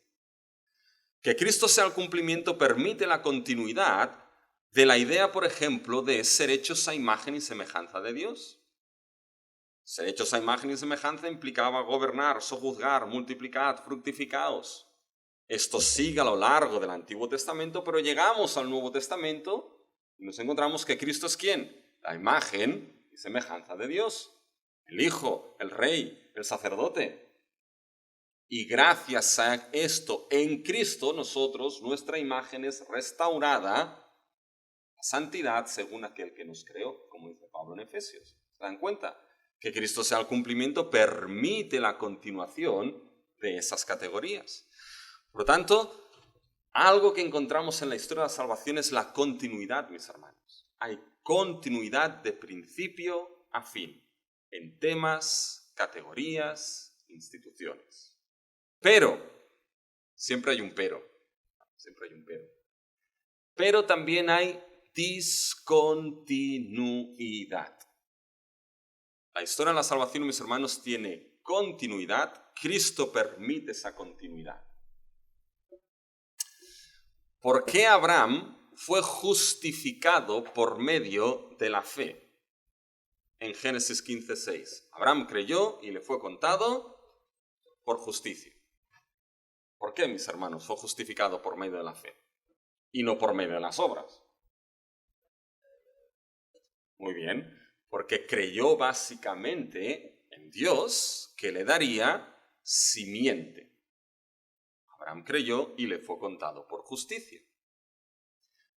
Que Cristo sea el cumplimiento permite la continuidad de la idea, por ejemplo, de ser hechos a imagen y semejanza de Dios. Ser hechos a imagen y semejanza implicaba gobernar, sojuzgar, multiplicad, fructificaos. Esto sigue a lo largo del Antiguo Testamento, pero llegamos al Nuevo Testamento y nos encontramos que Cristo es ¿quién? La imagen y semejanza de Dios. El Hijo, el Rey, el Sacerdote. Y gracias a esto, en Cristo, nosotros, nuestra imagen es restaurada a santidad según aquel que nos creó, como dice Pablo en Efesios. ¿Se dan cuenta? Que Cristo sea el cumplimiento permite la continuación de esas categorías. Por lo tanto, algo que encontramos en la historia de la salvación es la continuidad, mis hermanos. Hay continuidad de principio a fin, en temas, categorías, instituciones. Pero, siempre hay un pero, pero también hay discontinuidad. La historia de la salvación, mis hermanos, tiene continuidad. Cristo permite esa continuidad. ¿Por qué Abraham fue justificado por medio de la fe? En Génesis 15:6. Abraham creyó y le fue contado por justicia. ¿Por qué, mis hermanos, fue justificado por medio de la fe? Y no por medio de las obras. Muy bien, porque creyó básicamente en Dios que le daría simiente. Abraham creyó y le fue contado por justicia.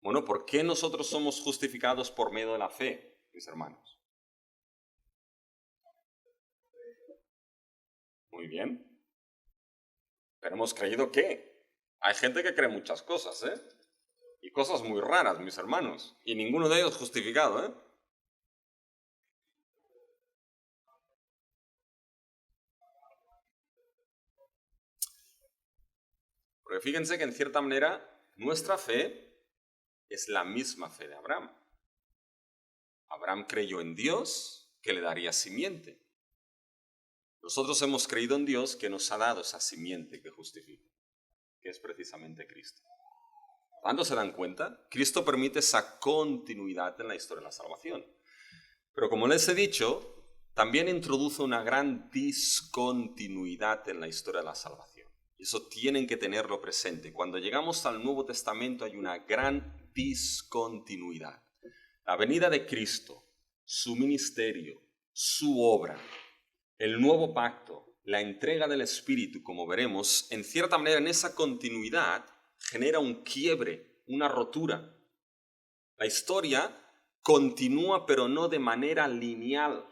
Bueno, ¿por qué nosotros somos justificados por medio de la fe, mis hermanos? Muy bien. Pero hemos creído que hay gente que cree muchas cosas, ¿eh? Y cosas muy raras, mis hermanos. Y ninguno de ellos justificado, ¿eh? Porque fíjense que en cierta manera nuestra fe es la misma fe de Abraham. Abraham creyó en Dios que le daría simiente. Nosotros hemos creído en Dios que nos ha dado esa simiente que justifica, que es precisamente Cristo. ¿Cuándo se dan cuenta? Cristo permite esa continuidad en la historia de la salvación. Pero como les he dicho, también introduce una gran discontinuidad en la historia de la salvación. Y eso tienen que tenerlo presente. Cuando llegamos al Nuevo Testamento hay una gran discontinuidad. La venida de Cristo, su ministerio, su obra, el nuevo pacto, la entrega del Espíritu, como veremos, en cierta manera en esa continuidad genera un quiebre, una rotura. La historia continúa, pero no de manera lineal.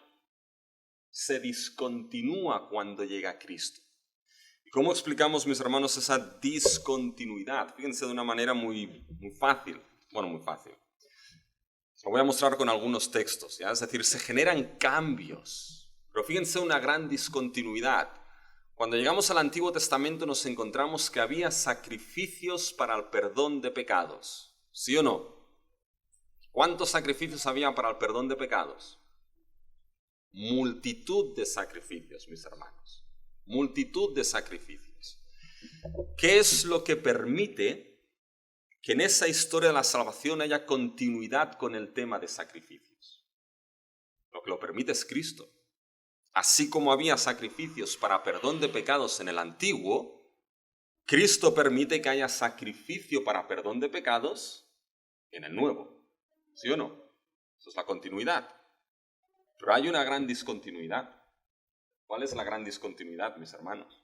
Se discontinúa cuando llega Cristo. ¿Y cómo explicamos, mis hermanos, esa discontinuidad? Fíjense de una manera muy fácil. Bueno, muy fácil. Lo voy a mostrar con algunos textos, ¿ya? Es decir, se generan cambios. Pero fíjense una gran discontinuidad. Cuando llegamos al Antiguo Testamento nos encontramos que había sacrificios para el perdón de pecados. ¿Sí o no? ¿Cuántos sacrificios había para el perdón de pecados? Multitud de sacrificios, mis hermanos. Multitud de sacrificios. ¿Qué es lo que permite que en esa historia de la salvación haya continuidad con el tema de sacrificios? Lo que lo permite es Cristo. Así como había sacrificios para perdón de pecados en el Antiguo, Cristo permite que haya sacrificio para perdón de pecados en el Nuevo. ¿Sí o no? Eso es la continuidad. Pero hay una gran discontinuidad. ¿Cuál es la gran discontinuidad, mis hermanos?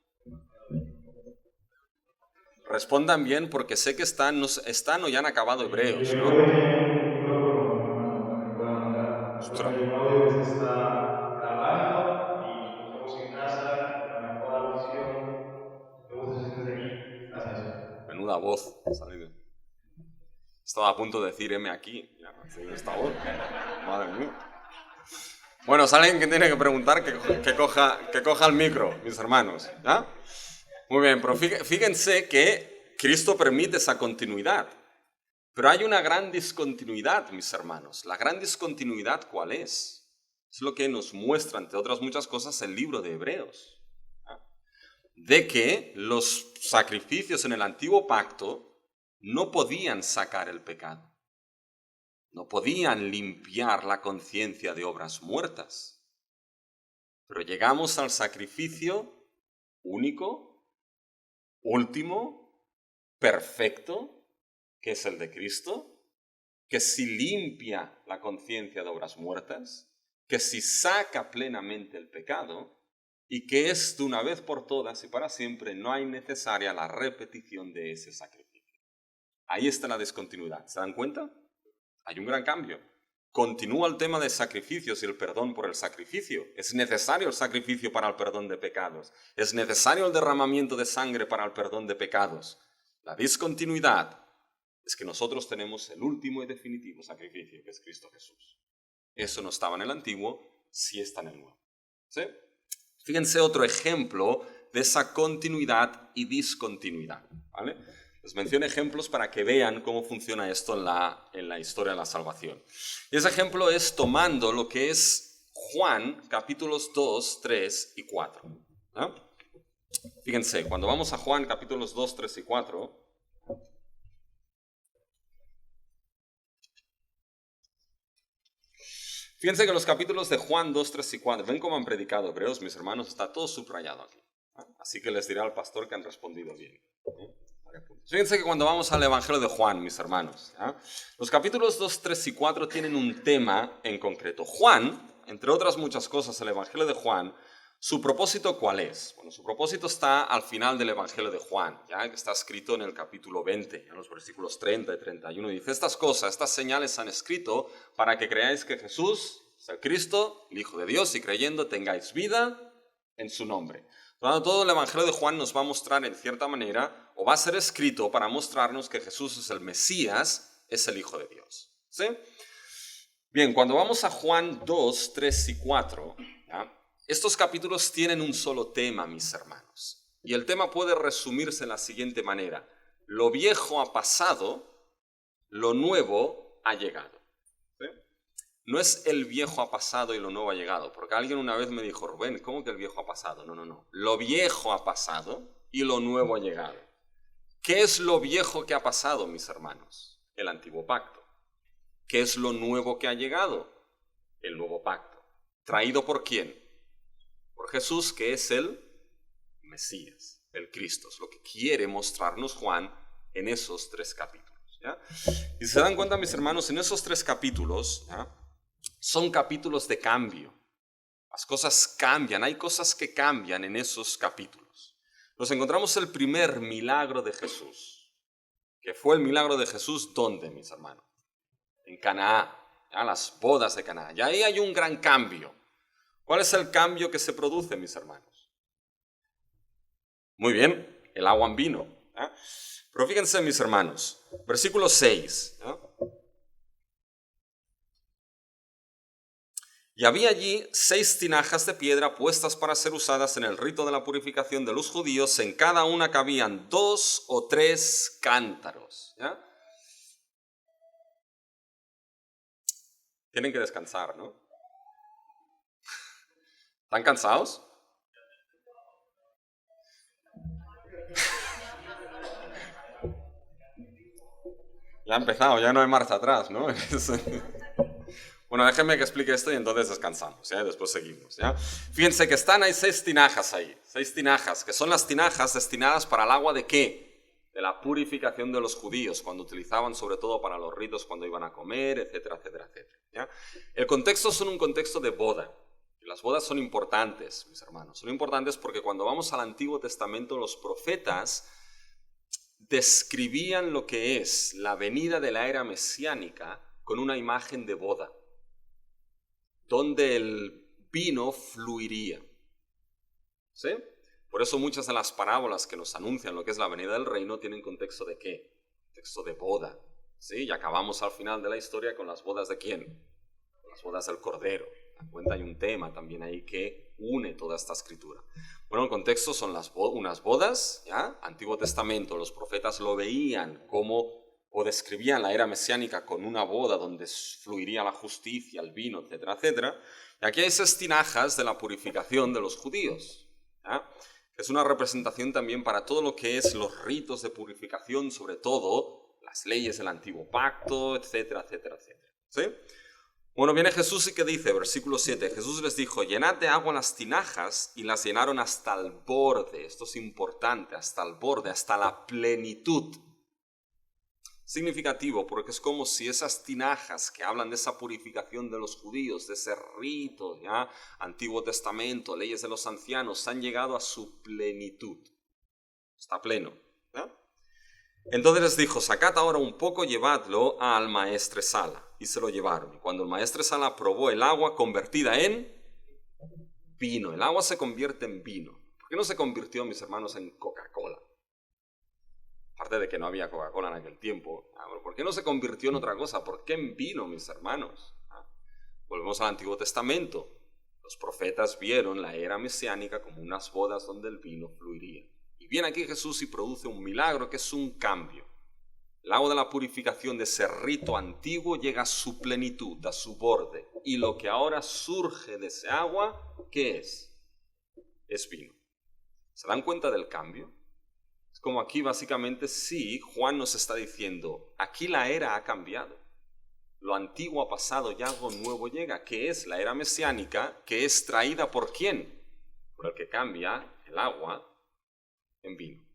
Respondan bien porque sé que están o ya han acabado Hebreos, Yo ¿no? creo que tiene un micrófono que me pueda mandar. Ostras. Hay un audio que se está grabando y nosotros estamos en casa y para mejor audición me gusta si desde aquí. Gracias. Menuda voz. Estaba a punto de decir M aquí. Ya, esta voz. Madre mía. Bueno, es alguien que tiene que preguntar que coja el micro, mis hermanos. ¿Ya? Muy bien, pero fíjense que Cristo permite esa continuidad. Pero hay una gran discontinuidad, mis hermanos. ¿La gran discontinuidad cuál es? Es lo que nos muestra, entre otras muchas cosas, el libro de Hebreos. De que los sacrificios en el antiguo pacto no podían sacar el pecado. No podían limpiar la conciencia de obras muertas. Pero llegamos al sacrificio único, último, perfecto, que es el de Cristo, que si limpia la conciencia de obras muertas, que si saca plenamente el pecado, y que es de una vez por todas y para siempre no hay necesaria la repetición de ese sacrificio. Ahí está la discontinuidad. ¿Se dan cuenta? Hay un gran cambio. Continúa el tema de sacrificios y el perdón por el sacrificio. Es necesario el sacrificio para el perdón de pecados. Es necesario el derramamiento de sangre para el perdón de pecados. La discontinuidad es que nosotros tenemos el último y definitivo sacrificio, que es Cristo Jesús. Eso no estaba en el antiguo, sí está en el nuevo. ¿Sí? Fíjense otro ejemplo de esa continuidad y discontinuidad. ¿Vale? Les menciono ejemplos para que vean cómo funciona esto en la historia de la salvación. Y ese ejemplo es tomando lo que es Juan, capítulos 2, 3 y 4. ¿No? Fíjense, cuando vamos a Juan, capítulos 2, 3 y 4, fíjense que los capítulos de Juan 2, 3 y 4, ven cómo han predicado hebreos, mis hermanos, está todo subrayado aquí. Así que les diré al pastor que han respondido bien. Fíjense que cuando vamos al Evangelio de Juan, mis hermanos, los capítulos 2, 3 y 4 tienen un tema en concreto. Juan, entre otras muchas cosas, el Evangelio de Juan, ¿Su propósito cuál es? Bueno, su propósito está al final del Evangelio de Juan, ¿ya? Que está escrito en el capítulo 20, en los versículos 30 y 31. Dice, estas cosas, estas señales se han escrito para que creáis que Jesús es el Cristo, el Hijo de Dios, y creyendo tengáis vida en su nombre. Por lo tanto, todo el Evangelio de Juan nos va a mostrar en cierta manera, o va a ser escrito para mostrarnos que Jesús es el Mesías, es el Hijo de Dios. ¿Sí? Bien, cuando vamos a Juan 2, 3 y 4, ¿ya? Estos capítulos tienen un solo tema, mis hermanos. Y el tema puede resumirse de la siguiente manera. Lo viejo ha pasado, lo nuevo ha llegado. ¿Sí? No es el viejo ha pasado y lo nuevo ha llegado. Porque alguien una vez me dijo, Rubén, ¿cómo que el viejo ha pasado? No. Lo viejo ha pasado y lo nuevo ha llegado. ¿Qué es lo viejo que ha pasado, mis hermanos? El antiguo pacto. ¿Qué es lo nuevo que ha llegado? El nuevo pacto. ¿Traído por quién? Por Jesús, que es el Mesías, el Cristo. Es lo que quiere mostrarnos Juan en esos 3 capítulos. ¿Ya? Y se dan cuenta, mis hermanos, en esos 3 capítulos, ¿ya? Son capítulos de cambio. Las cosas cambian, hay cosas que cambian en esos capítulos. Nos encontramos el primer milagro de Jesús, que fue el milagro de Jesús, ¿dónde, mis hermanos? En Canaán, ¿ya? Las bodas de Canaán. Y ahí hay un gran cambio. ¿Cuál es el cambio que se produce, mis hermanos? Muy bien, el agua en vino. ¿Ya? Pero fíjense, mis hermanos, versículo 6. ¿Ya? Y había allí 6 tinajas de piedra puestas para ser usadas en el rito de la purificación de los judíos. En cada una cabían 2 o 3 cántaros. ¿Ya? Tienen que descansar, ¿no? ¿Están cansados? Ya ha empezado, ya no hay marcha atrás, ¿no? Bueno, déjenme que explique esto y entonces descansamos, ¿ya? Después seguimos, ¿ya? Fíjense que hay 6 tinajas ahí, 6 tinajas, que son las tinajas destinadas para el agua ¿de qué? De la purificación de los judíos, cuando utilizaban sobre todo para los ritos, cuando iban a comer, etcétera, etcétera, etcétera, ¿ya? El contexto son un contexto de boda. Las bodas son importantes, mis hermanos. Son importantes porque cuando vamos al Antiguo Testamento, los profetas describían lo que es la venida de la era mesiánica con una imagen de boda, donde el vino fluiría. ¿Sí? Por eso muchas de las parábolas que nos anuncian lo que es la venida del reino tienen contexto de ¿qué? Contexto de boda. ¿Sí? Y acabamos al final de la historia con las bodas ¿de quién? Con las bodas del Cordero. Cuenta, hay un tema también ahí que une toda esta escritura. Bueno, el contexto son unas bodas, ¿ya? Antiguo Testamento, los profetas lo veían como, o describían la era mesiánica con una boda donde fluiría la justicia, el vino, etcétera, etcétera. Y aquí hay esas tinajas de la purificación de los judíos, ¿ya? Que es una representación también para todo lo que es los ritos de purificación, sobre todo las leyes del antiguo pacto, etcétera, etcétera, etcétera. ¿Sí? Bueno, viene Jesús y que dice, versículo 7, Jesús les dijo, llenad de agua las tinajas, y las llenaron hasta el borde. Esto es importante, hasta el borde, hasta la plenitud. Significativo, porque es como si esas tinajas que hablan de esa purificación de los judíos, de ese rito, ¿ya? Antiguo Testamento, leyes de los ancianos, han llegado a su plenitud. Está pleno, ¿ya? Entonces les dijo, sacad ahora un poco, llevadlo al maestresala. Y se lo llevaron. Y cuando el maestresala probó el agua convertida en vino, el agua se convierte en vino. ¿Por qué no se convirtió, mis hermanos, en Coca-Cola? Aparte de que no había Coca-Cola en aquel tiempo. ¿Por qué no se convirtió en otra cosa? ¿Por qué en vino, mis hermanos? Volvemos al Antiguo Testamento. Los profetas vieron la era mesiánica como unas bodas donde el vino fluiría. Y viene aquí Jesús y produce un milagro que es un cambio. El agua de la purificación de ese rito antiguo llega a su plenitud, a su borde. Y lo que ahora surge de ese agua, ¿qué es? Es vino. ¿Se dan cuenta del cambio? Es como aquí básicamente sí, Juan nos está diciendo, aquí la era ha cambiado. Lo antiguo ha pasado y algo nuevo llega, que es la era mesiánica, que es traída ¿por quién? Por el que cambia el agua en vino.